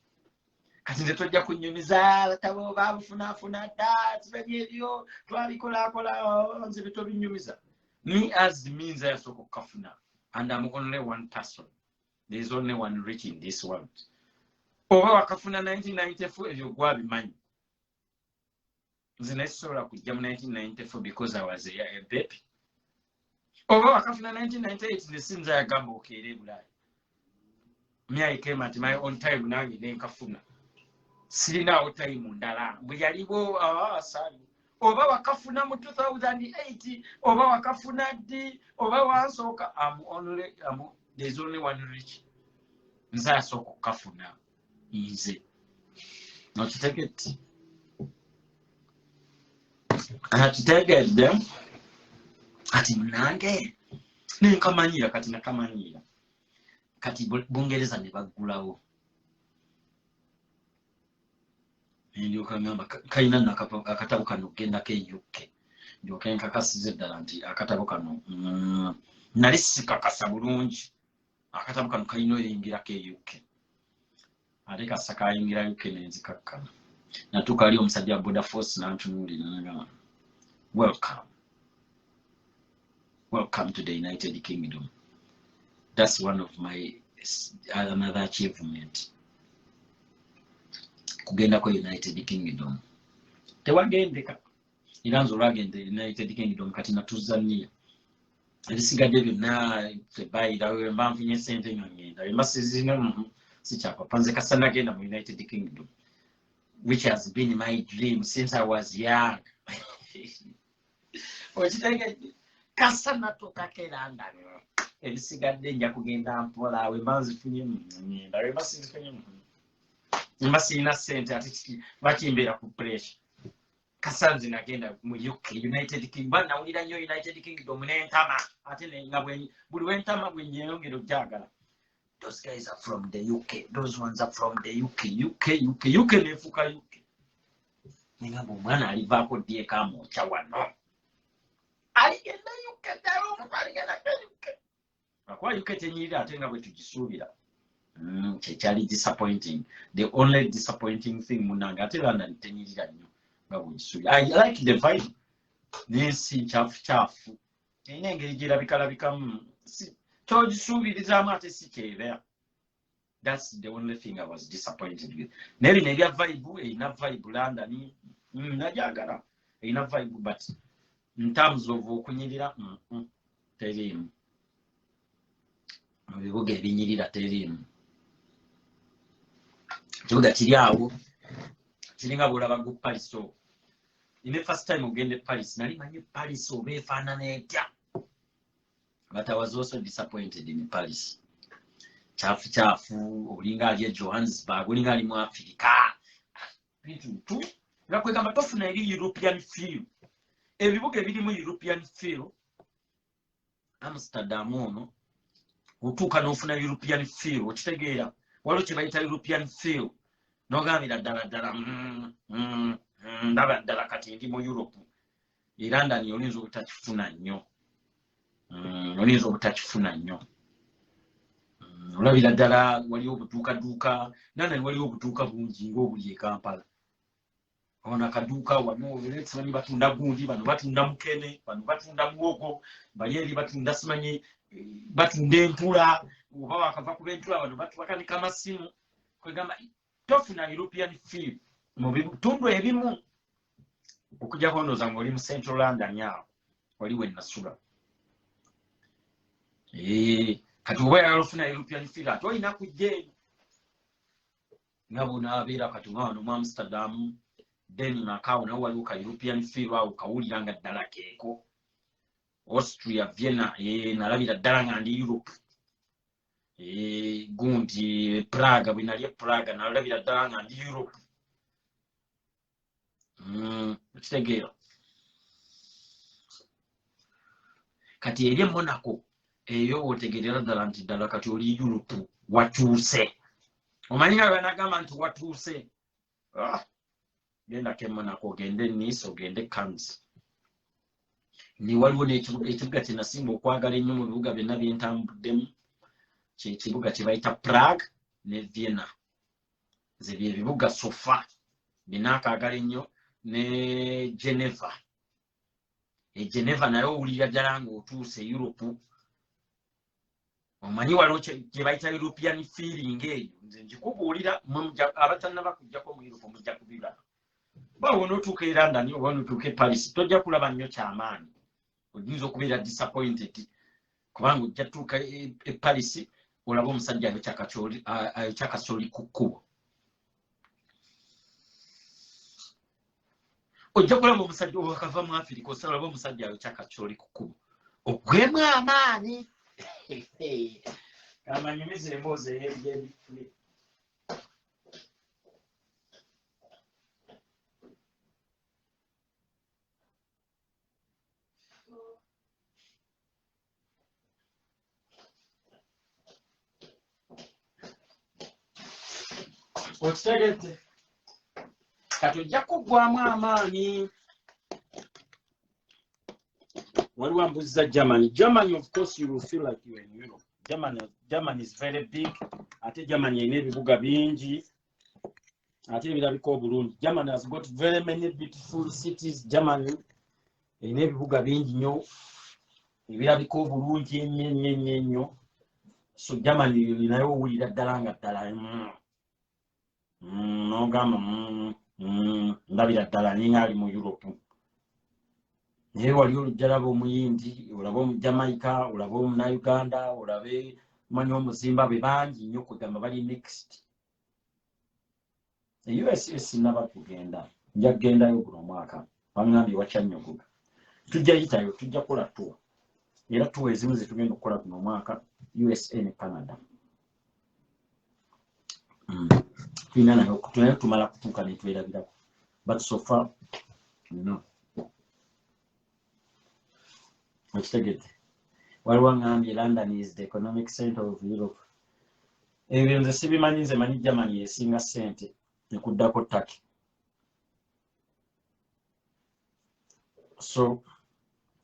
kati nze tojja kunyumiza abatabo babufunafuna dda tibanye ebyo twabikola nze bitobinyumiza. Me as the means ayasooka okukafuna, and I'm only one person. There is only one Richie in this world. Oba wakafuna 1994 ebyo gwabimanyi. Nze nasobola kujja mu 1994 because I was a baby. Oba wakafuna 1998 nesinza yagamba okeera ebulaaya. Me I came at my own time nange nenkafuna. Sirinaawo time ndala bwe yaliwo asali. Oba wakafuna mu 2008 oba wakafuna ddi oba wansooka there's only one Richie. Nze asooka okukafuna nze. Nokitegedde? Akitegedde? Ati munange nenkamanyira kati nakamanyira. Kati Bungereza ne baggulawo. Ndio kangamba kaina akatabo kano genda ke UK. Ndio kenkakasize ddala nti akatabo kano nali sikakasa bulungi. Akatabo kano kaina oyingira ke UK. Ate kasaka ayingira UK nenzikakkana. Natuka ali omusajja Border Force nantunuulira nagamba welcome to the United Kingdom. That's one of my another achievement. Kugenda ko United Kingdom. Tewagendeka. Iranzo olwagenda United Kingdom kati natuzannya. Ebisigadde byonna tebayira wemba nfunye sente ngenda. Embasi zino sikyapa panze kasana genda mu United Kingdom, which has been my dream since I was young. Okitegedde kasana tokakeranga. Ebisigadde nja kugenda mpola wemba nzifunye ngenda. Embasi zifunye Mbasi ina sente ati bakimbeera ku pressure. Kasanzi nagenda mu UK United Kingdom. Bana ulira nyo United Kingdom n'entama ate nga buli wentama bwenyeyongera ojagala. Those guys are from the UK. Those ones are from the UK nefuka UK. Ningamba omwana alivaako ddi eka amokya wano. Aligenda UK dalo aligenda UK. Akwa UK tenyirira ate nga bwe tugisuubira. Kyali disappointing. The only disappointing thing munanga ate London tenyirira nnyo nga bwegisuubira. I like the vibe. N'ensi kyafu. Erina engeri gyerabikamu. Kyogisuubirizaamu ate si kyera. That's the only thing I was disappointed with. Nebino ebya vibe, erina vibe London. Najagala. Erina vibe, but in terms of okunyirira, teriimu. Mu bibuga ebinyirira teriimu. Kibuga kiri awo. Kiringa bw'olaba gu Paris. So, in the first time ogende Paris, nali manyi Paris oba efaanana etya. But I was also disappointed in Paris. Chafu, olinga ali Johannesburg, olinga ali mu Africa. Bintu nga kwegamba tofuna eri European feel. Ebibuga ebirimu European feel. Amsterdam ono otuuka n'ofuna European feel, okitegeera. Waliwo kye bayita European feel. N'ogambira ddala ndaba ddala kati ndi mu Europe. Era London olinza obutakifuna nnyo. Olinza obutakifuna nnyo. Olabira ddala waliwo obuduukaduuka. London waliwo obuduuka bungi ng'obuli e Kampala. Ono akaduuka wano simanyi batunda gundi, bano batunda mukene, bano batunda muwogo, bali eri batunda simanyi batunda entula, oba wakava ku b'entula bano bakanika amasimu. Kwegamba tofuna European feel mu bitundu ebimu. Okujjako ndowooza ng'oli mu Central London awo wali we nasula. Kati oba oyagala ofuna European feel ate olina kujja eno. Nga bw'onaabeera kati nga wano mu Amsterdam, then nakaawo nawo waliwo ka European feel awo kawulira nga ddala keeko. Austria, Vienna, nalabira ddala nga ndi Europe. Gundi Praga, bwe nali e Praga nalabira ddala nga ndi Europe. Okitegeera. Kati eri e Monaco eyo otegeerera ddala nti ddala kati oli Europe watuuse. Omanyi nga banagamba nti watuuse. Genda ke Monaco, ogende Nice, ogende Cannes. Ni waliwo n'ekibuga kye nasinga okwagala ennyo mu bibuga byonna bye ntambuddemu. Kibuga kye bayita Prague ne Vienna. nze bye bibuga sofa binaakaagala ennyo ne Geneva. Geneva nayo owulira ddala ng'otuuse Europe. Omanyi waliwo gye bayita European feeling eyo. Nze ngikubuulira abatannaba kujjako mu Europe mujja kubiraba. Bawo onootuuka e London oba onootuuka e Paris tojja kulaba nnyo kyamaanyi. Oyinza okubeera disappointed kubanga ojja tuuka e Paris olaba omusajja ayokya kasooli ku kkubo. Ojja kulaba omusajja wakava mu Afirika osalaba omusajja ayokya kasooli ku kkubo. Ogwemu amaanyi. Amanyumiza emboozi ey'ebifule. Okitegedde kati ojja kuggwamu amaanyi. Waliwo ambuzza Germany. Germany, of course, you will feel like you're in Europe. Germany is very big. Ate Germany erina ebibuga bingi. Ate ebirabika obulungi. Germany has got very many beautiful cities. Germany erina ebibuga bingi nnyo ebirabika obulungi ennyo. So Germany nayo owulira ddala nga ddala n'ogamba ndabira ddala ninga ali mu Europe. Naye wali olujjalaba omuyindi, olaba omujamaica, olaba omunauganda, olabe manyi omuzimbabwe bangi nnyo kwegamba bali next. US sinaba kugenda, nja kugendayo guno omwaka. Bangambye wakyannyogoga. Tujja yitayo, tujja kukola tour. Era tour ezimu ze tugenda okukola guno omwaka USA ne Canada. Tulina nayo tumala kutuuka ne twerabirako. But so far, no. Okitegedde. Waliwo ngambye London is the economic center of Europe. Ebyo nze sibimanyi, nze manyi Germany esinga ssente ekuddako Turkey. So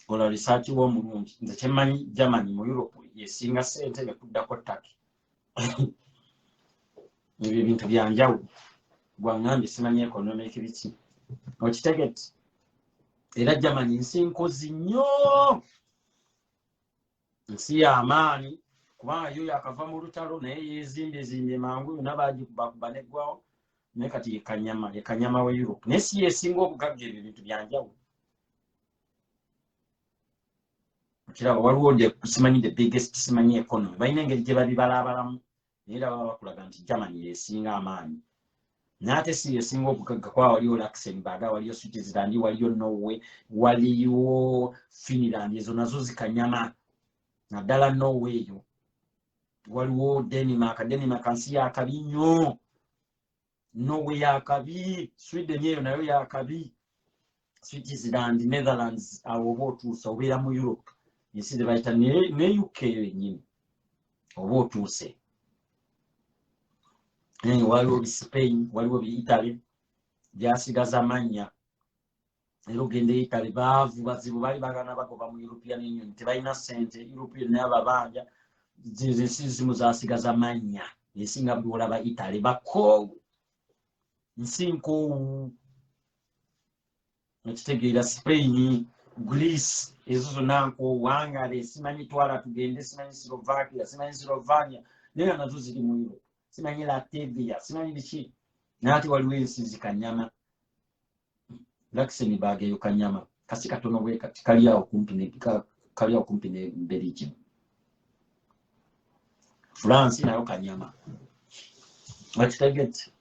kola research w'omulungi. Nze kyemmanyi Germany mu Europe yesinga ssente ekuddako Turkey. Ebyo ebintu byanjawulo. Gwangambye simanyi economic biki. Okitegedde. Era Germany nsi nkozi nnyo. Nsi y'amaanyi kubanga yo yakava mu lutalo naye yeezimbezimbye mangu yonna baagikubakuba neggwawo naye kati yekanyama we Europe. Naye si yeesinga obugagga ebyo bintu byanjawulo. Okiraba waliwo simanyi the biggest simanyi economy. Balina engeri gye babibalabalamu naye era baba bakulaga nti Germany yeesinga amaanyi. Nate si yesinga obugagga kwa waliyo Luxembourg, waliyo Switzerland, waliyo Norway, waliyo Finland, ezo nazo zikanyama. Naddala Norway yo. Waliwo Denmark nsi yakabi nnyo. Norway yakabi, Sweden eyo nayo yakabi. Switzerland, Netherlands, awo oba otuuse obeera mu Europe. Ensi ze bayita ne UK yennyini oba otuuse. Waliwo Spain, waliwo Italy, byasigaza mannya. Era ogenda Italy baavu bazibu bali bagana bagoba mu European Union. Tebalina ssente, European naye ababanja. Ensi zimu zaasigaza mannya. Esinga bw'olaba Italy bakoowu. Nsi nkoowu. Ekitegeera Spain, Greece, ezo zonna nkoowu. Hungary, simanyi twala tugende, simanyi Slovakia, simanyi Slovenia. Naye nazo ziri mu Europe. Simanyi Latvia, simanyi biki. Naate waliwo ensi zikanyama. Luxembourg eyo kanyama. Kasi katono bwe kati kali awo kumpi ne Belgium. France nayo kanyama. Okitegedde.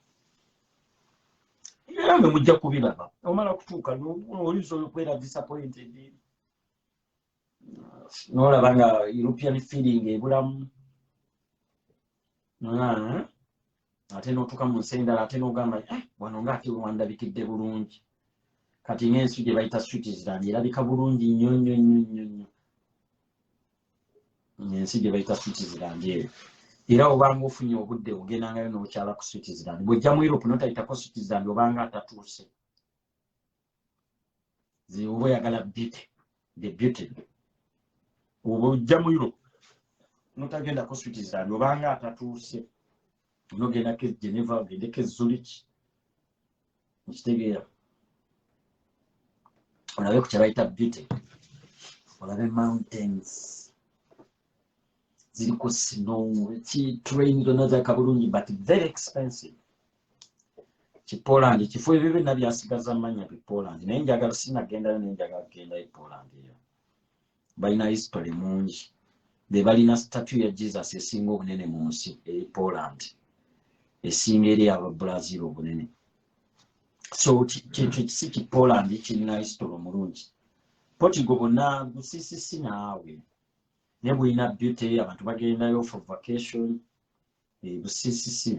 Era mwe mujja kubiraba. Omala kutuuka n'olizo okwera disappointed. N'olaba nga European feeling ebulamu. Ate n'otuuka mu nsi endala ate n'ogamba wano ng'ate wandabikidde bulungi. Kati ng'ensi gye bayita Switzerland erabika bulungi nnyo. Ensi gye bayita Switzerland eyo. Era obanga ofunye obudde ogendangayo n'okyala ku Switzerland. Bw'ojja mu Europe n'otayitako Switzerland obanga atatuuse. Ze oba oyagala the beauty. Oba ojja mu Europe n'otagendako Switzerland obanga atatuuse. unogenda ke Geneva ogende ke Zurich nkitegeera olabe ku kyabayita beauty olabe mountains ziriko snow train zonna zakabulungi but very expensive Poland kifo ebyo byonna byasigaza amanya Poland naye njagala sinagendayo naye njagala kugenda Poland eyo balina history mungi be balina statue ya Jesus esinga obunene mu nsi Poland esinga eri aba Brazil obunene so kintu Poland kirina history omulungi Portugal bonna busisisi naawe ne bulina beauty abantu bagendayo for vacation busisisi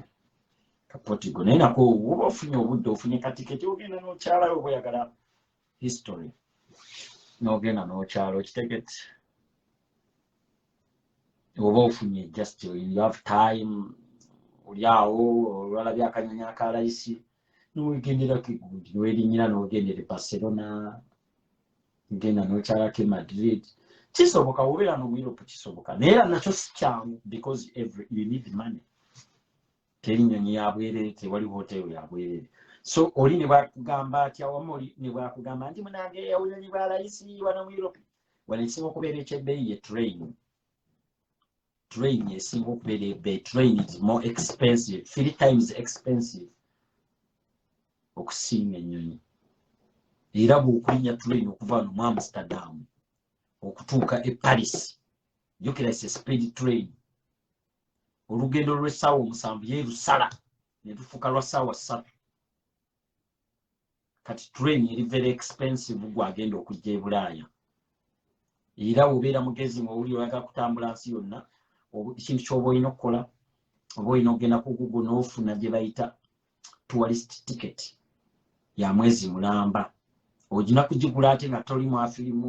Portugal naye nako oba ofunye obudde ofunye katiketi ogenda n'okyalayo oba oyagala history n'ogenda n'okyalo kitegeti oba ofunye just you have time oli awo olwalabye akanyanya akalayisi n'ogendera kigundi n'erinyira n'ogendera Barcelona ngenda n'okyalako Madrid kisoboka obeera no Europe kisoboka naye era nakyo si kyangu because you need money teri nnyonyi ya bwerere tewali hotel ya bwerere so oli ne bakugamba ati awamoli ne bakugamba nti munange yawunyonyi bwa layisi wano mu Europe wano ekisinga okubeera ekyebbeeyi ye train esinga okubeera ebbeeyi train is more expensive 3 times expensive okusinga ennyonyi era bw'okulinya train okuva wano mu Amsterdam okutuuka Paris jjukira speed train olugendo lw'essaawa 7 ye lusala ne lufuuka lwa ssaawa 3 kati train eri very expensive gwagenda okujja ebulaaya era obeera mugezi ng'owuli oyagala kutambula nsi yonna ekintu ky'oba olina okukola oba olina okugenda ku Google n'ofuna gye bayita tourist ticket ya mwezi mulamba ogina kugigula ate nga toli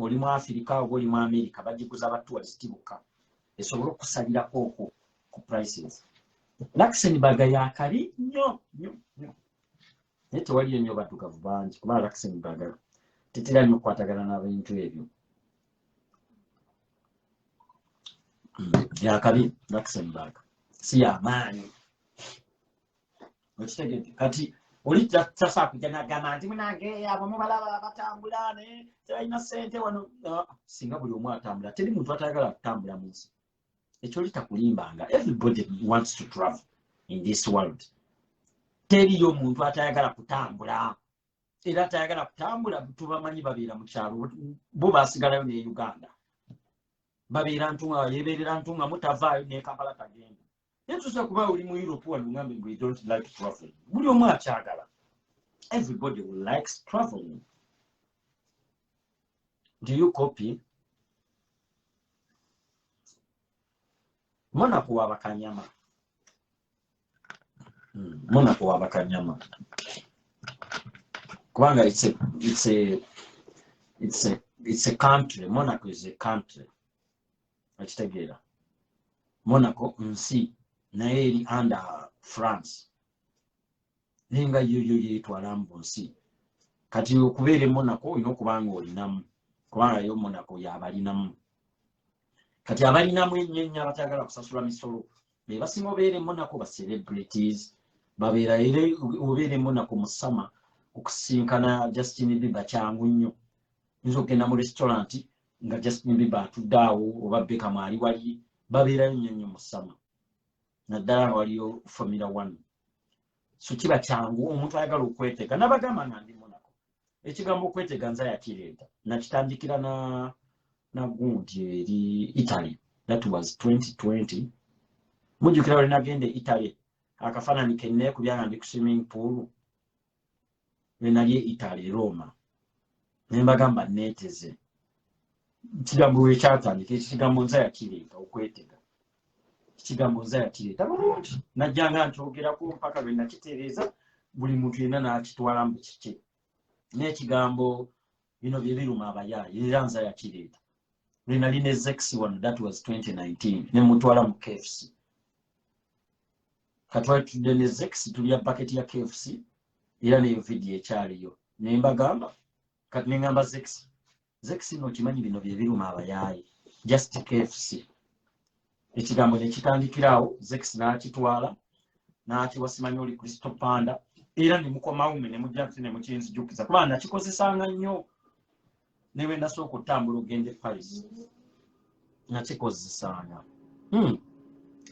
oli mu Afirika oba oli mu Amerika bagiguza ba tourist bokka esobola okusalirako okwo ku prices Luxembourg yakali nnyo naye tewaliyo nnyo baddugavu bangi kuba Luxembourg tetera nnyo okukwatagana n'ebintu ebyo yakali Luxembourg si yamaanyi okitegedde kati oli tasaa kujja n'agamba nti munange abo mubalaba batambula ne tebalina ssente wano singa buli omu atambula teri muntu atayagala kutambula mu nsi ekyo litakulimbanga everybody wants to travel in this world teriyo omuntu atayagala kutambula era atayagala kutambula tubamanyi babeera mu kyalo bo basigalayo ne Uganda babeera ntunga yebeerera ntunga mutavaayo ne Kampala tagenda naye tusobola kuba oli mu Europe wano ngambe we don't like travel buli omu akyagala everybody likes traveling do you copy Monaco wabakanyama Monaco wabakanyama kubanga it's a country Monaco is a country akitegeera Monaco nsi naye eri under France nenga yo yetwala mu nsi kati okubeera Monaco olina okubanga olinamu kubanga yo Monaco yabalinamu kati abalinamu ennyo abatagala kusasula misolo be basinga obeera Monaco ba celebrities babeera era obeera Monaco mu summer okusinkana Justin Bieber kyangu nnyo nzo okugenda mu restaurant nga Justin Bieber atudde awo oba Beckham ali wali babeerayo nnyo mu summer naddala nga waliyo Formula 1 so kiba kyangu omuntu ayagala okwetega nabagamba nga ndi Monaco ekigambo okwetega nza yakireeta nakitandikira na gundi eri Italy that was 2020 mujjukira wali nagende Italy akafaananyi kenne kubyanga ndi ku swimming pool nali Italy Roma nembagamba neeteze kigambo wekyatandika ekigambo nza yakireeta okwetega kigambo nza yakireeta bulungi najjanga ntogerako mpaka lwe nakitereeza buli muntu yenna n'akitwala mu kike n'ekigambo bino bye biruma abayaayi era nza yakireeta lwe nali ne Zex one that was 2019 ne mutwala mu KFC katwali tudde ne Zex tulya paketi ya KFC era neyo video ekyaliyo ne mbagamba kati ne ngamba Zex no kimanyi bino bye biruma abayaayi just KFC ekigambo ne kitandikirawo Zex n'akitwala nati wasimanyi oli Kristo panda era ne mukomawo ne mujja ne mukinzijukiza kuba nakikozesanga nnyo newe nasooka okutambula ogende Paris nakikozesanga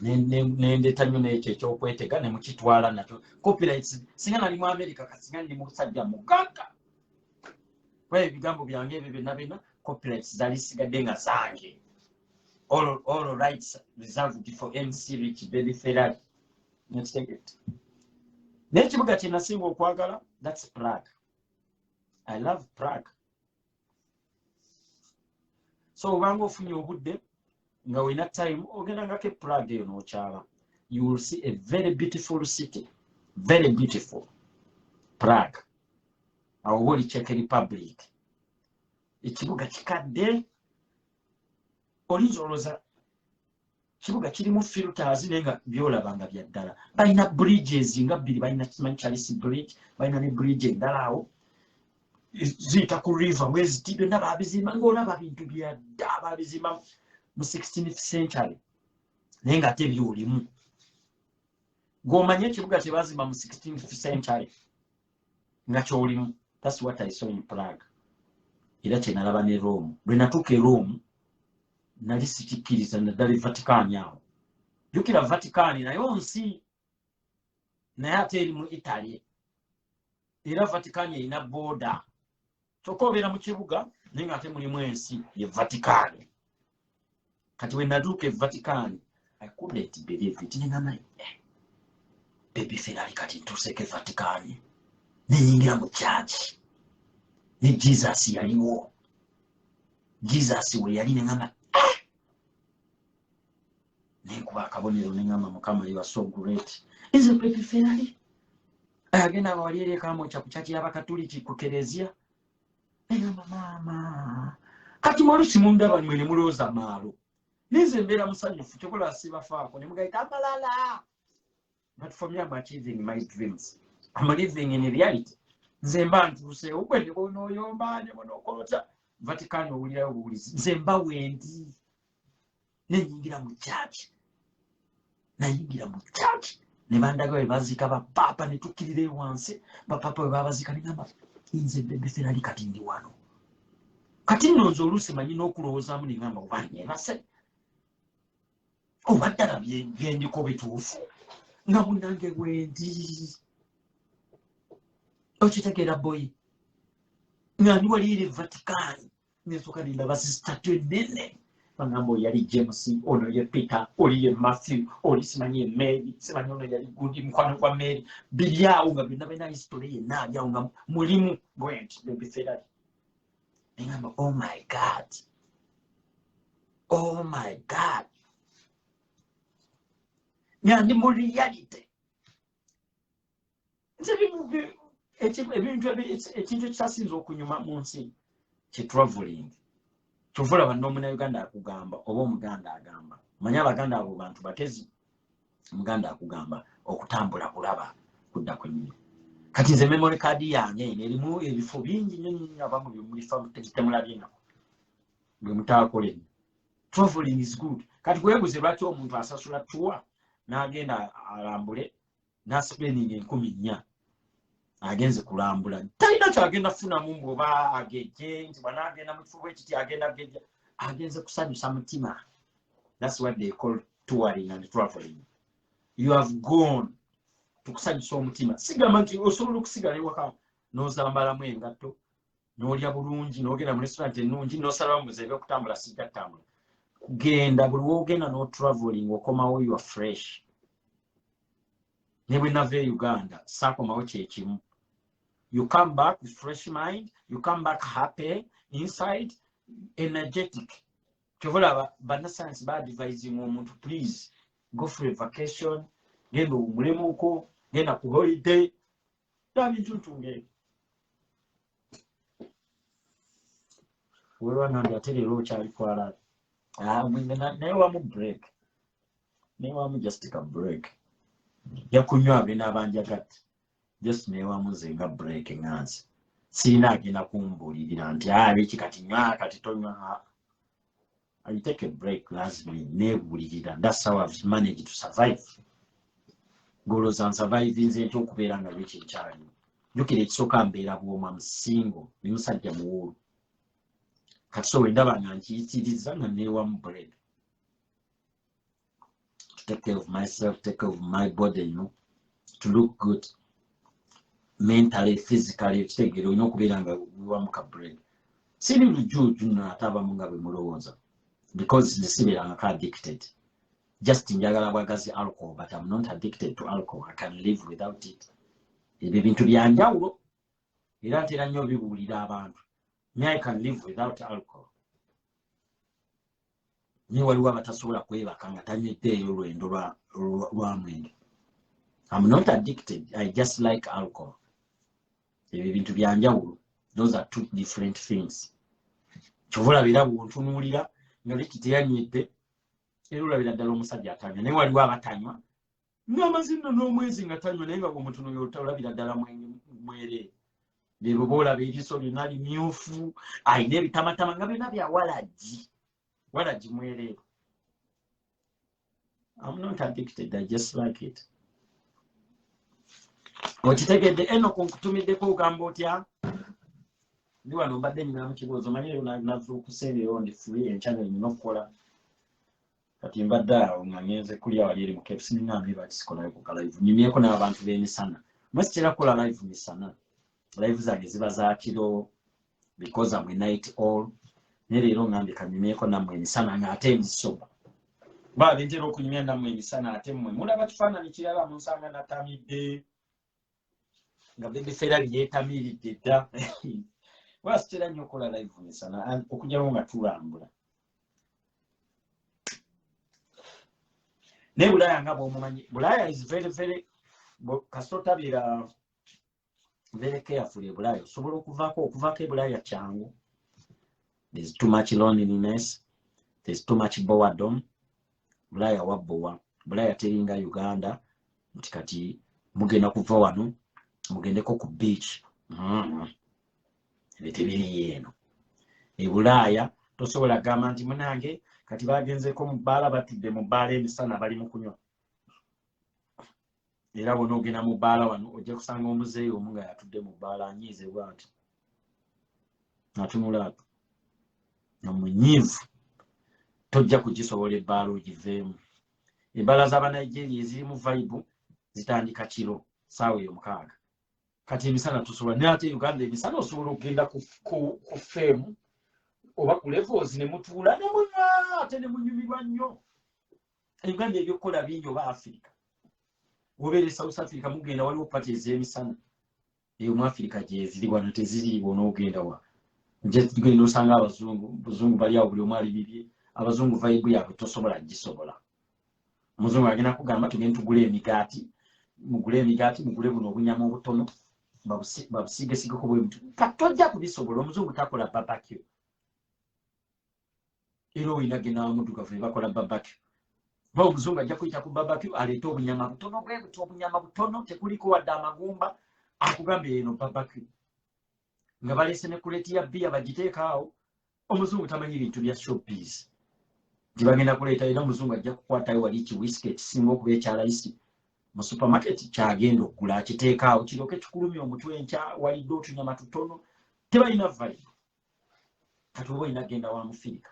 nendeta nnyo n'ekyo ekyokwetega ne mukitwala nakyo copyrights singa nali mu America kasinga ndi musajja mugagga kwa ebigambo byange ebyo byonna copyrights zali sigadde nga zange all rights reserved for MC Richie Baby Ferrari. Let's take it. Nekibuga kye nasinga okwagala, that's Prague. I love Prague. So obanga ofunye obudde nga wina time ogenda ngako Prague eyo n'okyala. You will see a very beautiful city. Very beautiful. Prague. Awo oli Czech Republic. Ekibuga kikadde olizoloza kibuga kirimu filters nenga byolabanga bya ddala balina bridges nga bbiri balina kimanyi Charles Bridge balina ne bridge endala awo ziyita ku river mwezi byonna babizimba ng'olaba bintu bya ddala babizimba mu 16th century naye nga ate byolimu ng'omanye ekibuga kye bazimba mu 16th century nga kyolimu. That's what I saw in Prague. Era kye nalaba ne Rome lwe natuuka e Rome nali sikikkiriza naddala Vatican awo jjukira Vatican nayo nsi naye ate eri mu Italy era Vatican erina border kyokka obeera mu kibuga naye nga ate mulimu ensi ye Vatican. Kati we natuuka e Vatican I couldn't believe it nengamba Baby Ferrari kati ntuuseeko e Vatican nenyingira mu church ne Jesus yaliwo Jesus we yali nengamba nekuba akabonero nengamba Mukama you are so great. Is a Baby Ferrari agenda bawaliere kamo cha kuchachi y'Abakatoliki ku Kerezia nengamba mama kati mwalusi mundaba mwene mulooza maalo nize mbeera musanyufu kyokola sibafaako ne mugaita amalala. But for me I'm achieving my dreams. I'm living in reality. Nze mba ntuuse okwende onooyomba ne monookolota Vatican owulirayo obuwulizi nze mba wendi nenyingira mu church nayingira mu church ne bandaga we bazika bapapa ne tukkirire wansi bapapa we babazika nengamba nze Baby Ferrari kati ndi wano kati nnoze oluusi manyi n'okulowoozaamu nengamba obanye nase oba ddala byendiko bituufu nga munnange wendi okitegeera boyi nga ndi waliire Vatican nesooka nendaba statue ennene bagamba yali James ono ye Peter oli ye Matthew oli simanyi ye Mary simanyi ono yali gundi mukwano gwa Mary biri awo nga byonna balina history yenna ali awo nga mulimu bwenti Baby Ferrari nengamba oh my God nga ndi mu reality ekintu ekyasinza okunyuma mu nsi kye traveling kyovula banno Omunayuganda akugamba oba Omuganda agamba manya Abaganda abo bantu batezi Omuganda akugamba okutambula kulaba kudda kwennyini. Kati nze memory card yange erimu ebifo bingi nnyo abamu byemulifa temulabye nako bwe mutaakole. Traveling is good. Kati kwebuze lwaki omuntu asasula tour n'agenda alambule n'aspending 14,000 agenze kulambula talina kyagenda kufunamu bw'oba agejje nti bw'anaagenda mu kifo bwe kiti agenda gejja agenze kusanyusa mutima. That's what they call touring and traveling. You have gone tukusanyusa omutima. Sigamba nti osobola okusigala ewaka n'ozambalamu engatto n'olya bulungi n'ogenda mu restaurant ennungi n'osalamu buze ebyokutambula sijja kutambula. Kugenda buli w'ogenda n'otraveling okomawo you are fresh. Ne bwe nava e Uganda saakomawo kyekimu. You come back with fresh mind, you come back happy, inside, energetic. Kyovola bannasscience ba-advising omuntu please go for a vacation, genda omulemuko, genda ku holiday, bintu ntunge. Wewe nandi aterero okyali kwala. Naye wamu break. Naye wamu just take a break. Yakunywa abena abanjagati. Just naye wamu nze nga break ngansi. Sirina agenda kumbuulirira nti biki kati nywa kati tonywa. I take a break lazima nebuulirira. That's how I've managed to survive. ngoloza surviving nze okubeera nga Richie nkyali njukira ekisooka mbeera bwoma musingo ne musajja muwulu kati so wendaba nga nkiyitiriza nga neewamu bread to take care of myself, take care of my body, you know, to look good mentally, physically, kitegeera olina okubeera nga weewamu ka bread siri lujuuju nno ate abamu nga bwe mulowooza because nesibeerangako addicted just njagala bwagazi alcohol but I'm not addicted to alcohol. I can live without it. Ebyo bintu byanjawulo era ntera nnyo bibuulira abantu. Me I can live without alcohol. Ni waliwo abatasobola kwebaka nga tanyweddeeyo lwendo lwa mwenge. I'm not addicted. I just like alcohol. Ebyo bintu byanjawulo. Those are two different things. Kyovulabira bw'ontunuulira nga Richie teyanywedde era olabira ddala omusajja atanywa naye waliwo abatanywa n'amazina n'omwezi nga tanywa naye nga bw'omutunuulira olabira ddala mwereere bebo boolaba eriiso lyonna limyufu alina ebitamatama nga byonna bya walagi mwereere. I'm not addicted, I just like it. Okitegedde Enock nkutumiddeko ogamba otya? Ndi wano mbadde ninamu kibuuzo manyi nazuukuseeyo ndi free enkya nina okukola kati mbadde awo nga ngenze kulya wali eri mu KFC ninambi bakisikolayo ku kalive nyumyeko n'abantu b'emisana mwesikira kola live misana live zange ziba za kiro because I'm a night owl ne leero ngambi kanyumyeko nammwe emisana ng'ate emisoba baabe ntera okunyumya nammwe emisana ate mmwe mulaba kifaananyi kirala munsanga natamidde nga bebefera byetamiridde dda wasikira nnyo okola live misana okujjawo nga tulambula ne Bulaaya nga bw'omumanyi Bulaaya is very kasotabira very careful Bulaaya osobola okuvaako Bulaaya kyangu. There's too much loneliness, there's too much boredom. Bulaaya wabbowa Bulaaya teringa Uganda nti kati mugenda kuva wano mugendeko ku beach ebitebiri eno Bulaaya tosobola gamba nti munange kati bagenzeko mu bbaala batudde mu bbaala emisana bali mu kunywa era bw'ona ogenda mu bbaala wano ojja kusanga omuzeeyi omu nga yatudde mu bbaala anyiize bw'ati atunula ato nga munyiivu tojja kugisobola ebbaala ogiveemu. Ebbaala z'Abanigeria ezirimu vibe zitandika kiro ssaawa eyo 6 kati emisana tusobola naye ate Uganda emisana osobola okugenda ku feemu oba ku levels ne mutuula ne munywa ate ne munyumirwa nnyo. Uganda ebyokukola bingi oba Africa obeera South Africa mugenda waliwo pati ez'emisana eyo mu Africa gyeziri wano teziriiwo onoogenda wa tugenda osanga abazungu bali awo buli omu ali bibye abazungu vibe yaabwe tosobola gisobola. Omuzungu agenda kugamba tugende tugule emigaati mugule buno obunyama obutono babusiigesigeko bwe buto katojja kubisobola. Omuzungu takola barbecue era oyina genda wamuddugavu ne bakola barbecue ba omuzungu ajja kuyita ku barbecue aleeta obunyama butono bwe buto obunyama butono tekuliko wadde amagumba akugambe eno barbecue nga baleese ne kuleti ya bbiya bagiteeka awo. Omuzungu tamanyi bintu bya showbiz nti bagenda kuleeta era omuzungu ajja kukwatayo wali kiwisiki ekisinga okuba ekyalayisi mu supermarket kyagenda okugula akiteeka awo kiroke kikulumya omutwe enkya walidde otunyama tutono tebalina vibe. Kati oba olina genda wa Mufirika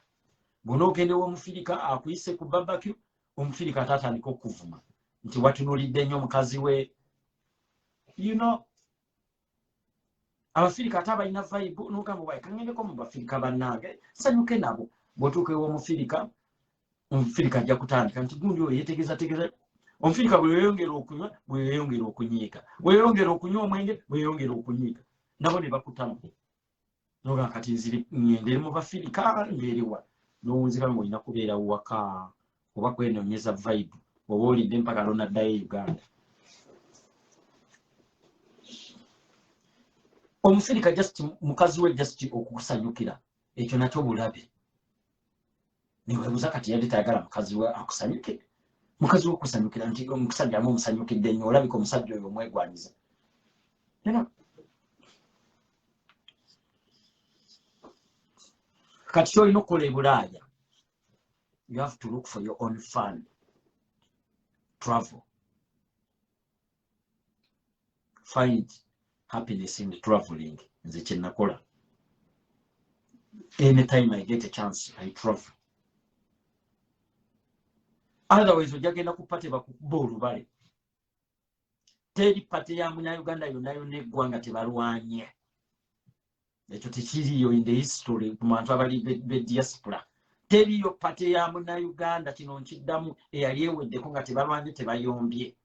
bw'onoogenda ew'Omufirika akuyise ku barbecue Omufirika atatandika okuvuma nti watunuulidde nnyo omukazi we you know Abafirika ate abalina vibe n'ogamba wayi kangendeko mu Bafirika bannange nsanyuke nabo. Bw'otuuka ew'Omufirika Omufirika ajja kutandika nti gundi oyo yeetegeeza Omufirika bwe yeeyongera okunywa bwe yeeyongera okunyiiga bwe yeeyongera okunywa omwenge bwe yeeyongera okunyiiga nabo ne bakutamu n'ogamba kati ngende mu Bafirika ng'eriwa n'owunzika ng'olina kubeera waka oba kwenoonyeza vibe oba olidde mpaka lonaddayo Uganda. Omufirika just mukazi we just okukusanyukira ekyo nakyo bulabe niweebuuza kati yali tayagala mukazi we akusanyuke mukazi we okusanyukira nti omusajja amu omusanyukidde nnyo olabika omusajja oyo omwegwanyiza kati kyolina okukola Bulaaya you have to look for your own fun travel find happiness in traveling. Nze kye nakola. Anytime I get a chance, I travel. Otherwise, ojagenda ku pate bakukuba olubale. Teri pate ya Munnayuganda yonna yonna eggwanga tebalwanye. Ekyo tekiriyo in the history ku bantu abali be diaspora. Teriyo pate ya Munnayuganda kino nkiddamu eyali eweddeko nga tebalwanye tebayombye.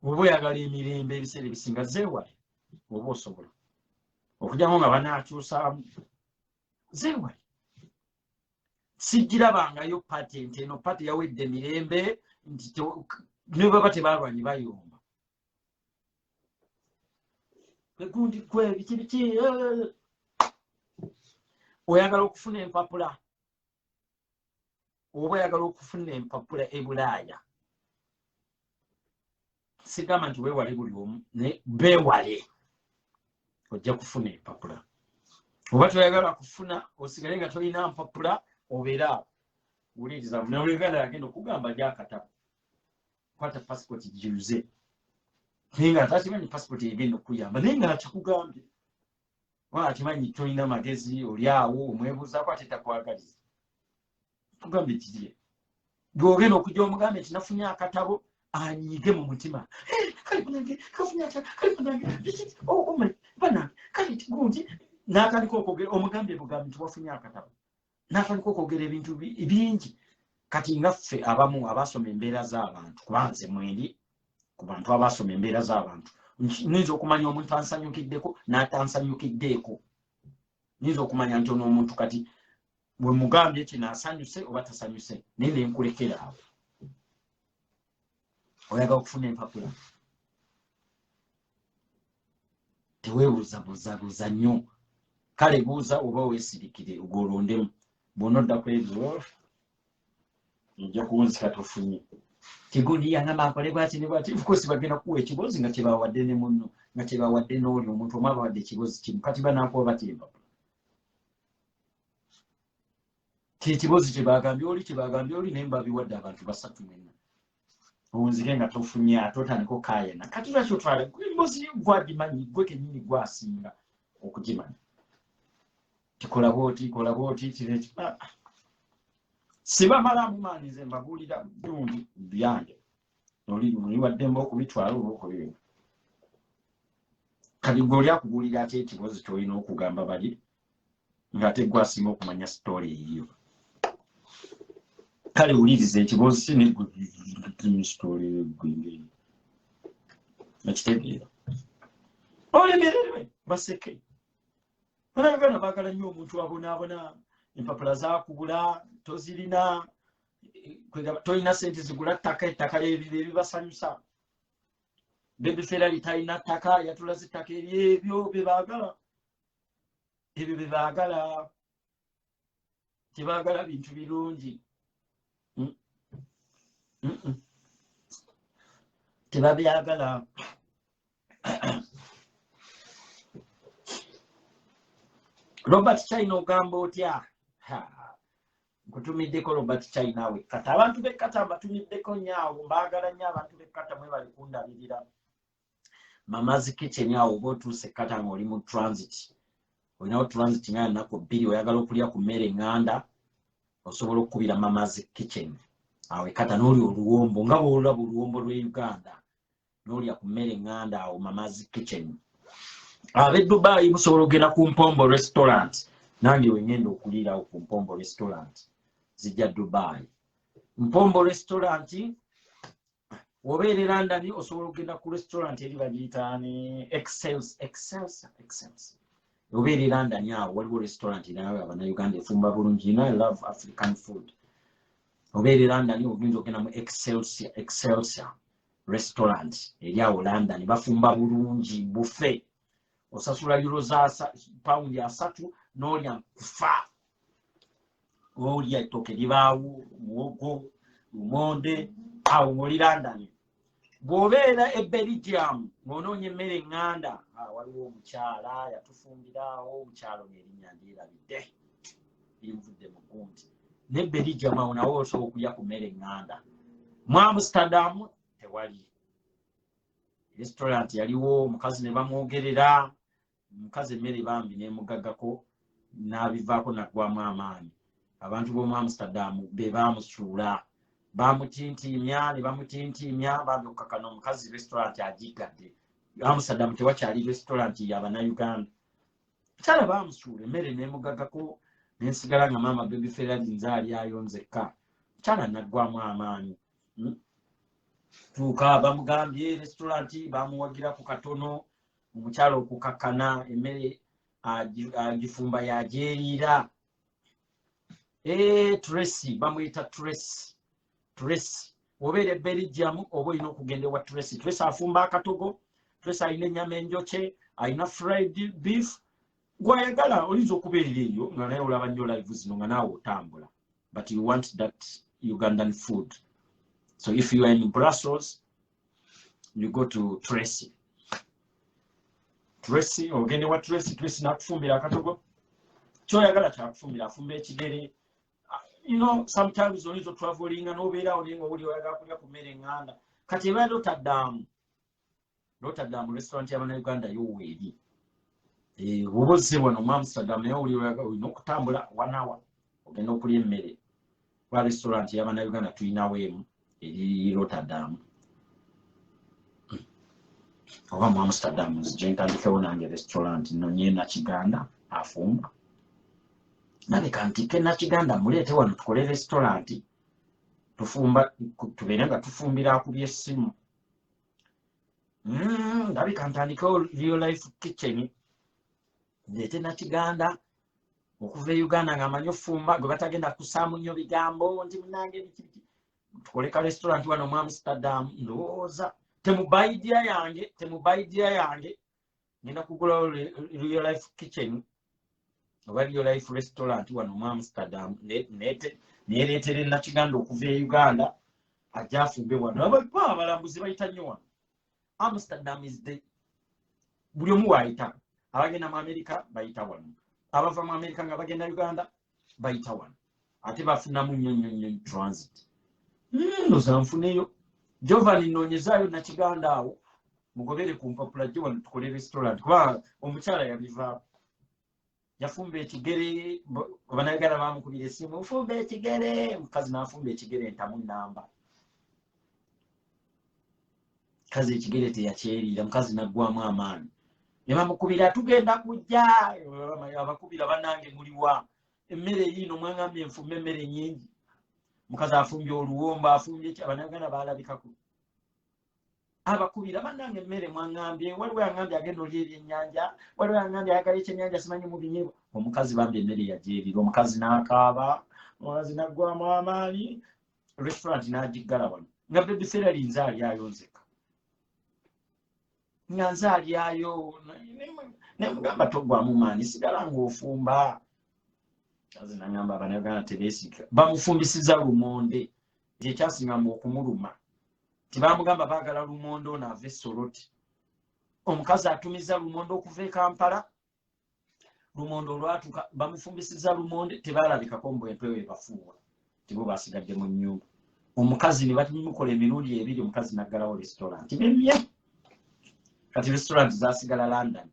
Oba oyagala emirembe ebiseera ebisinga zeewale oba osobola okujjamu nga banaakyusaamu zeewale. Sijjirabangayo pate nti eno pate yawedde emirembe nti ne baba tebalwanye bayomba. Egundi kwe biki oyagala okufuna empapula oba oyagala okufuna empapula ebulaaya. Sigamba nti weewale buli omu ne beewale ojja kufuna empapula. Oba toyagala kufuna osigale nga tolina mpapula obeera wuliriza Munnayuganda yagenda okugamba gy'akatabo. Kwata passport giruze. Naye nga atakimanyi passport egenda okuyamba naye nga akikugambye. Wala akimanyi tolina magezi oli awo omwebuuzaako ate takwagaliza. Kugambye kiriye. Gw'ogenda okujja omugambe nti nafunye akatabo anyige mu mutima. Kale munange kafunye akatabo kale munange banange kale gundi n'atandika okwogera omugambye bugambi nti wafunye akatabo. N'atandika okwogera ebintu bingi. Kati ngaffe abamu abasoma embeera z'abantu kubanze mwendi ku bantu abasoma embeera z'abantu niyinza okumanya omuntu ansanyukiddeko n'atansanyukiddeeko. Niyinza okumanya nti ono omuntu kati bwe mugambye kino asanyuse oba tasanyuse naye ne nkulekera awo. Oyagala okufuna empapula teweebuuzabuuzabuuza nnyo. Kale buuza oba weesirikire ogolondemu. Bw'onodda ku ebyo ojja kuwunzika tofunye. Kigundi yangamba akole bwati ne bwati. Of course bagenda kuwa ekibozi nga kyebawadde ne munno nga kyebawadde n'oli omuntu omu abawadde ekibozi kimu kati banaakuwa batya empapula. Ekibozi kyebagambye oli naye mbabiwadde abantu basatu mwenna. Owunzike nga tofunye ate otandika okaayana. Kati lwaki otwala embozi gwagimanyi gwe kennyini gwasinga okugimanya. Kikola bwoti kireki. Sibamalamu maani nze mbabuulira gundi byange. Oli muliwaddemu okubitwala oba okubireka. Kati gw'oli akubuulira ate ekibozi ky'olina okugamba bali ng'ate gwasinga okumanya sitooli eyiyo. Kale wuliriza ekibozi ne sitooli y'eggwenge. Nakitegeera. Olemererwe baseke. Abanyaganda baagala nnyo omuntu abonaabona. Empapula zaakubula tozirina tolina sente zigula ettaka ebibasanyusa. Bebiseera litalina ttaka yatulaze ettaka eryebyo bye baagala. Ebyo bye baagala. Tebaagala bintu birungi. Tebabyagala. Robert China ogamba otya? Nkutumiddeko Robert China we kata abantu bekkata mbatumiddeko nyaawo mbaagala nnyo abantu bekkata mwe bali kundabirira. Mamazi kitchen awo oba otuuse kata ng'oli mu transit. Olinawo transit nga nnaku bbiri oyagala okulya ku mmere eŋŋanda osobola okukubira Mamazi kitchen. Awo ekkata n'oli oluwombo nga bw'olaba oluwombo lw'e Uganda n'olya ku mmere eŋŋanda awo Mamazi kitchen. Ab'e Dubai musobola okugenda ku Mpombo restaurant. Nange we ngenda okuliirawo ku Mpombo restaurant. Zijja Dubai. Mpombo restaurant obeera e London osobola okugenda ku restaurant eri bagiyita ne Excelsior. Obeera e London awo waliwo restaurant nawe Abannayuganda efumba bulungi. I love African food. Obeera e London ogenda okugenda mu Excelsior restaurant eri awo London bafumba bulungi buffet. Osasula euro za paundi 3 n'olya nkufa. Olya ettooke libaawo, muwogo, lumonde, awo ng'oli London. Bw'obeera e Belgium ng'onoonya emmere eŋŋanda, waliwo omukyala yatufumbiraawo, omukyalo ng'erinnya ndyerabidde linvudde mu gundi. Ne Belgium awo nawo osobola okulya ku mmere eŋŋanda. mu Amsterdam tewali restaurant yaliwo omukazi ne bamwogerera omukazi emmere bambi n'emugaggako n'abivaako naggwamu amaanyi abantu b'omu Amsterdam be baamusuula bamutintimya ne bamutintimya bambi okukakana omukazi restaurant agigadde Amsterdam tewakyali restaurant y'Abannayuganda kyala baamusuula emmere n'emugaggako n'ensigala nga maama baby Ferrari nzaali ayonzekka kyala naggwamu amaanyi tuuka bamugambye restaurant bamuwagira ku katono omukyalo okukakana emmere agifumba yagyeriira Tracy bamuyita Tracy obeera e Belgium oba olina okugenda ewa Tracy afumba akatogo Tracy alina ennyama enjokye alina fried beef gwayagala oyinza okubeerera eyo nga naye olaba nnyo live zino nga naawe otambula but you want that Ugandan food. So if you are in Brussels, you go to Tracy ogende wa Tracy nakufumbira akatogo kyoyagala kyakufumbira afumba ekigere. You know, sometimes oyinza traveling and obeerawo naye nga oli oyagala kulya ku mmere eŋŋanda kati eba Rotterdam restaurant y'Abannayuganda yowa eri oba ozze wano mu Amsterdam naye oli oyagala olina okutambula 1 hour ogenda okulya emmere wa restaurant y'Abannayuganda tulinawo emu eri Rotterdam oba mu Amsterdam nzije ntandikewo nange restaurant nonye Nakiganda afumba naleka nti ke Nakiganda muleete wano tukole restaurant tufumba tubeere nga tufumbira ku by'essimu ndabika ntandikewo real life kitchen ndeete Nakiganda okuva e Uganda ng'amanyi okufumba gwe batagenda kusaamu nnyo bigambo nti munange biki tukoleka restaurant wano mu Amsterdam ndowooza temubayidiya yange ngenda kugulawo real life kitchen oba real life restaurant wano mu Amsterdam neereetera Nakiganda okuva e Uganda ajja afumbe wano abalambuzi bayita nnyo wano Amsterdam is the buli omu waayita abagenda mu Amerika bayita wano abava mu Amerika nga bagenda Uganda bayita wano ate bafunamu nnyo transit ndoza nfuneyo Giovanni noonyezaayo Nakiganda awo mugobere ku mpapula gye wano tukole restaurant kuba omukyala yabivaako yafumba ekigere Abannayuganda bamukubira essimu nfumba ekigere omukazi n'afumba ekigere entamu nnamba kazi ekigere teyakyeriira mukazi naggwamu amaanyi ne bamukubira tugenda kujja abakubira bannange muliwa emmere yiino mwangambye enfumba emmere nnyingi mukazi afumbye oluwombo afumbye Abannayuganda baalabikako abakubira bannange emmere mwangambye waliwo yangambye agenda olya ebyennyanja waliwo yangambye ayagala ekyennyanja simanyi mu binyebwa omukazi bambi emmere yagyerira omukazi n'akaaba omukazi naggwamu amaanyi restaurant n'agiggala wano nga baby Ferrari nze alyayo nzeka nga nze alyayo nemugamba toggwamu maanyi sigala ng'ofumba kazi nangamba Abannayuganda tebeesiga bamufumbisiza lumonde kyekyasinga mu okumuluma tibamugamba baagala lumonde ono ava e Soroti omukazi atumiza lumonde okuva e Kampala lumonde olwatuuka bamufumbisiza lumonde tebaalabikako mbu empewo ebafuuwa tibo basigadde mu nnyumba omukazi ne bamukola emirundi ebiri omukazi naggalawo restaurant bemye kati restaurant zasigala London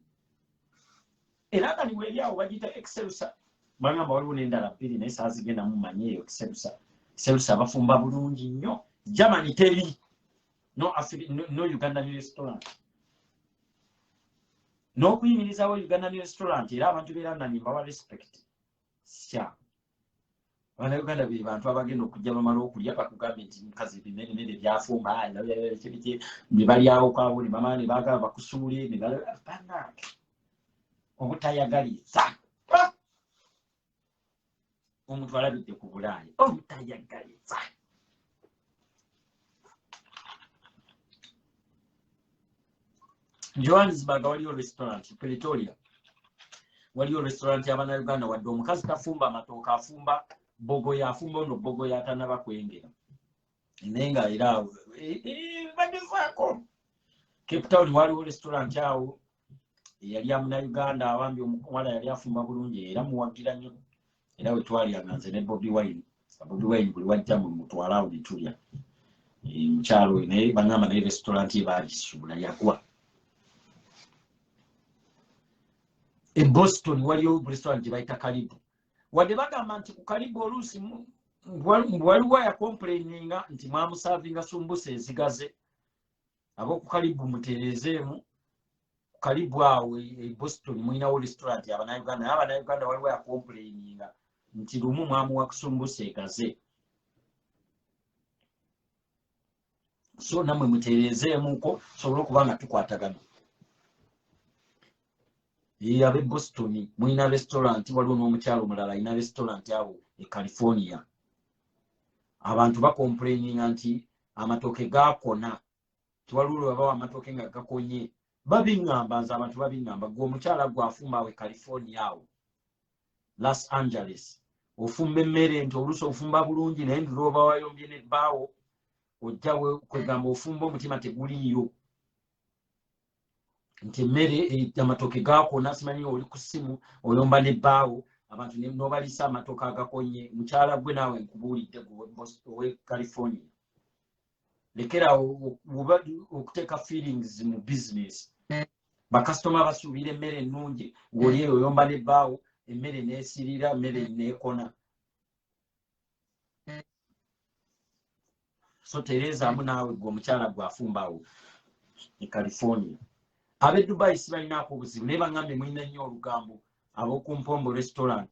London weeryawo bagiyita Excelsa bagamba waliwo n'endala bbiri naye saazigenda mumanyi eyo Excelsa bafumba bulungi nnyo Germany teri no Ugandan restaurant n'okuyimirizawo Ugandan restaurant era abantu b'e London mbawa respect sya Abannayuganda be bantu abagenda okujja bamala okulya bakugambye nti mukazi ebimere byafumba ne balyawo kwabo ne bamala ne baagala bakusuule ne balabanga obutayagaliza omuntu alabidde ku Bulaaya obutayagaliza Johannesburg waliyo restaurant Pretoria waliyo restaurant y'Abannayuganda wadde omukazi tafumba amatooke afumba bogoya afumba ono bogoya atanaba kwengera naye nga era bagezaako Cape Town waliwo restaurant awo yali ya Munnayuganda abambi omuwala yali afumba bulungi era muwagira nnyo era we twalyanga nze ne Bobi Wine buli wajja mu mutwala awo ne tulya mukyalo naye bangamba naye restaurant ebaagisuula yagwa. E Boston waliyo restaurant gye bayita Karibu. Wadde bagamba nti ku Karibu oluusi waliwo yakomplaininga nti mwamusaavinga sumbusa ezigaze. Ab'oku Karibu mutereezeemu. Ku Karibu awo e Boston mulinawo restaurant Abannayuganda. Naye Abannayuganda waliwo yakomplaininga nti lumu mwamuwa sumbusa egaze. So namwe mutereezeemuko sobole okuba nga tukwatagana. Abe Boston mulina restaurant waliwo n'omukyalo omulala alina restaurant awo e California. Abantu bakomplaininga nti amatooke gaakona. Tiwaliwo babawa amatooke nga gakonye. Babiŋŋamba nze abantu babiŋŋamba gwe omukyala gwafumba awo e California awo Los Angeles. Ofumba emmere nti oluusi ofumba bulungi naye ndulo oba wayombye n'ebbaawo ojjawe kwegamba ofumba omutima teguliiyo. Nti emmere amatooke gaakona simanyi oli ku ssimu oyomba n'ebbaawo abantu n'obaliisa amatooke agakonye. Mukyala gwe naawe nkubuulidde owe California. Lekerawo okuteeka feelings mu business. Bakasitoma basuubira emmere ennungi ng'oli eyo oyomba n'ebbaawo emmere n'esirira emmere n'ekona. So tereezaamu naawe gwe omukyala gwafumba awo e California. Ab'e Dubai sibalinaako obuzibu naye baŋŋambye mulina nnyo olugambo ab'oku Mpombo restaurant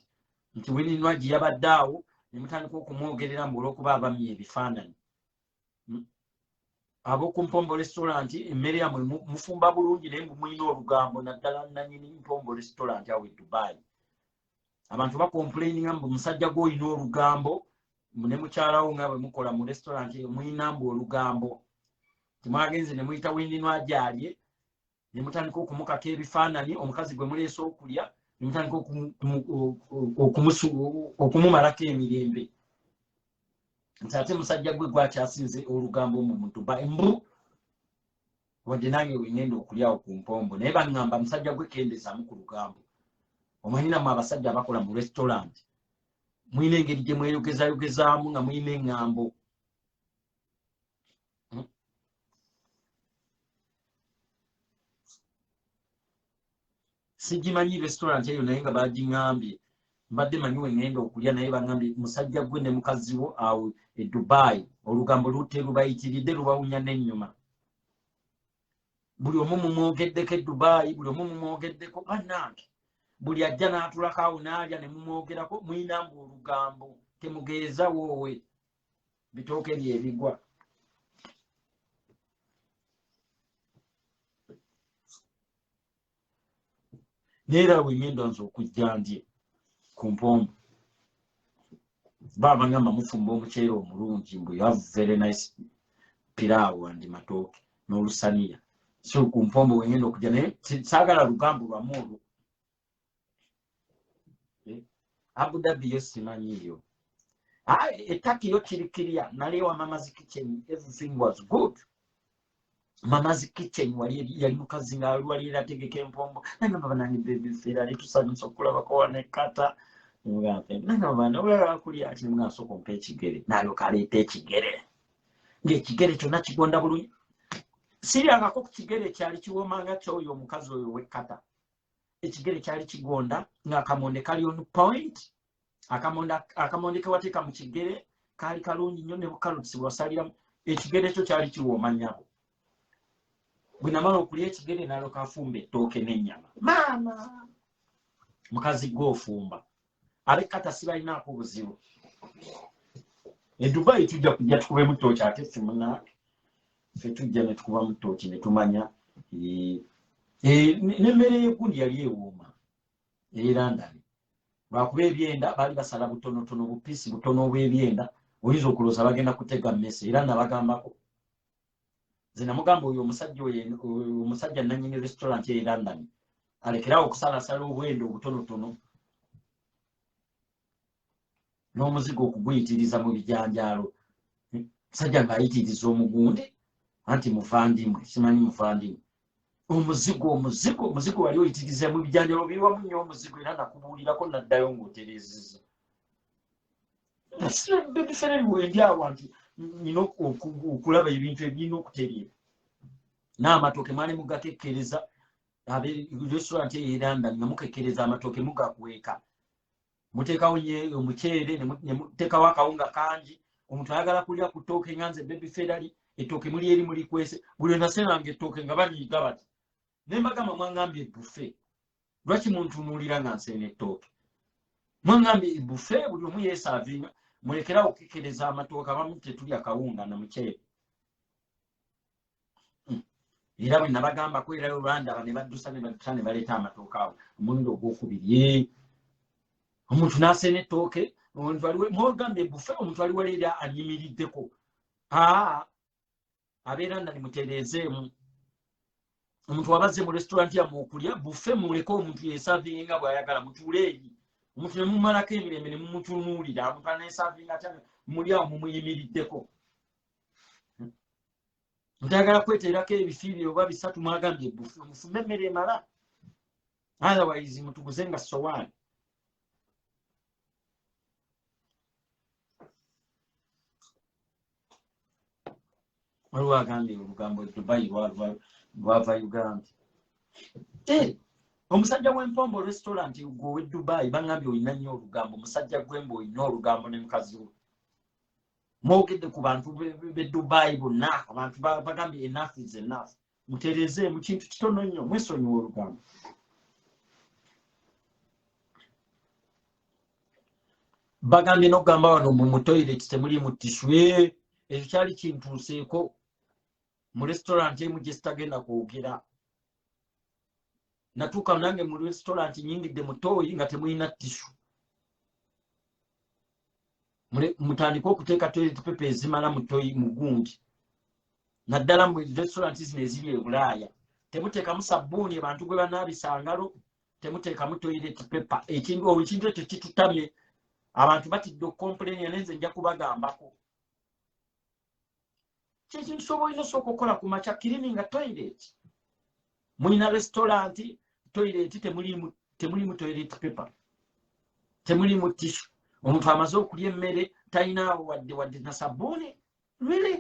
nti Wininwagi yabadde awo ne mutandika okumwogerera mu olw'okuba abamye ebifaananyi. Ab'oku Mpombo restaurant emmere yammwe mufumba bulungi naye mulina olugambo naddala nannyini Mpombo restaurant awo e Dubai. Abantu bakomplaininga mbu musajja gwe olina olugambo ne mukyalawo nga bwe mukola mu restaurant mulina mbu olugambo. Timwagenze ne muyita Wininwagi alye ne mutandika okumukaka ebifaananyi omukazi gwe muleese okulya ne mutandika okumumalako emirembe. Nti ate musajja gwe gwakyasinze olugambo mu Dubai mbu wadde nange wengenda okulyawo ku Mpombo naye baŋŋamba musajja gwe kendezaamu ku lugambo. Omanyi nammwe abasajja abakola mu restaurant mulina engeri gye mweyogezayogezaamu nga mulina eŋŋambo. Sigimanyi restaurant eyo naye nga bagiŋŋambye mbadde manyi wengenda okulya naye baŋŋambye musajja gwe ne mukazi wo awo e Dubai olugambo lubayitiridde lubawunya n'ennyuma. Buli omu mumwogeddeko e Dubai buli omu mumwogeddeko bannange buli ajja n'atulako awo n'alya ne mumwogerako mulina mbu olugambo temugeeza woowe bitooke byebigwa. Neera wengenda nze okujja ndye ku Mpombo baba ngamba mufumba omuceere omulungi mbu you have very nice pilau and matooke n'olusaniya. So ku Mpombo wengenda okujja naye saagala lugambo lwamu olwo. Abu Dhabi yo simanyiyo. Etaki yo kirikirya naleewa Mama's Kitchen everything was good. Mama's Kitchen yali mukazi nga wali erategeka Empombo nangamba banange bebifeera letusanyusa okulabako wanekata nangamba ati mwasoka ompa ekigere nalyoka aleeta ekigere ng'ekigere kyonna kigonda bulungi. Siryangako ku kigere kyali kiwoomanga kyoyo omukazi oyo wekkata. Ekigere kyali kigonda ng'akamonde kali on point. Akamonde ke wateeka mu kigere kaali kalungi nnyo ne bukalotisi bwasaliramu. Ekigere kyo kyali kiwooma nnyabo. Bwe namala okulya ekigere nalyoka afumba ettooke n'ennyama. Maama mukazi gwe ofumba ab'ekkata sibalinaako obuzibu. E Dubai tujja kujja tukubemu ttooki ate ffe munaake ffe tujja ne tukubamu ttooki ne tumanya n'emmere y'egundi yali ewooma London. Lwakuba ebyenda baali basala butonotono bupiisi butono obw'ebyenda oyinza okulooza bagenda kutega mmese era nabagambako. Nze namugamba oyo omusajja nannyini restaurant e London alekerawo okusalasala obwenda obutonotono n'omuzigo okuguyitiriza mu bijanjaalo. Musajja ng'ayitiriza omugundi anti muvandimwe simanyi muvandimwe. Omuzigo wali oyitiriza mu bijanjaalo biwamu nnyo omuzigo era nakubuulirako naddayo ng'otereezezza. Bebifere biwendi awo nti nino okulaba ebintu ebirina okutereera n'amatooke mwali mugakekereza abe restaurant ey'eranda nga mukekereza amatooke mugakweka muteekawo nye omuceere ne muteekawo akawunga kangi omuntu ayagala kulya ku ttooke nganze baby ferrari ettooke muli eri mulikwese buli nasenanga ettooke nga banyiiga bati ne mbagamba mwangambye buffet lwaki muntunuulira nga nseena ettooke mwangambye buffet buli omu yeesaavinga mulekerawo okukekereza amatooke abamu tetulya kawunga na muceere era bwe nabagamba kwerayo olwandaba ne baddusa ne baleeta amatooke awo omulundi ogwokubiri omuntu n'aseena ettooke mwogambye buffet omuntu ali waleera anyimiriddeko abeera ndali mutereezeemu omuntu wabaze mu restaurant yamu okulya buffet muleke omuntu yeesaavinga bw'ayagala mutuule eri omuntu ne mumalako emirembe ne mumutunuulira omuntu aneesaavinga atya muli awo mumuyimiriddeko ntayagala kweteerako ebifiirire oba bisatu mwagambye buffet mufume emmere emala otherwise mutuguze nga sowaani waliwo agambye olugambo Dubai lwava Uganda omusajja w'empombo restaurant gwe Dubai bangambye olina nnyo olugambo omusajja gwembe olina olugambo ne mukazi we mwogedde ku bantu be Dubai bonna abantu bagambye enough is enough mutereeze mu kintu kitono nnyo mwesonyiwa olugambo bagambye n'okugamba wano mu toilet temuli mu tishu ekyo kyali kintuuseeko mu restaurant emu gye sitagenda kwogera natuuka nange mu restaurant nyingidde mu tooyi nga temulina tishu mutandika okuteeka toilet paper ezimala mu tooyi mu gundi naddala mu restaurant zino eziri e Bulaaya temuteekamu sabbuuni abantu gwe banaabisa ngalo temuteekamu toilet paper ekintu ekyo kitutamye abantu batidde okukomplainia nenze nja kubagambako kyekintu ky'oba olina osooka okukola ku makya cleaninga toilet mulina restaurant toilet temulimu toilet paper temulimu tishu omuntu amaze okulya emmere talinaawo wadde na sabbuuni really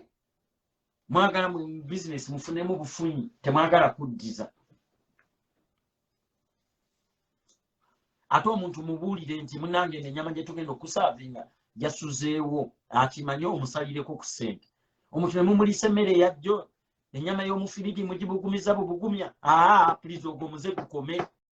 mwagala mu business mufunemu bufunyi temwagala kuddiza ate omuntu mubuulire nti munange ennyama gye tugenda okusaavinga jasuzeewo akimanye omusalireko ku ssente omuntu ne mumulisa emmere eyajjo ennyama y'omufirigi mugibugumiza bubugumya please ogwo muze gukome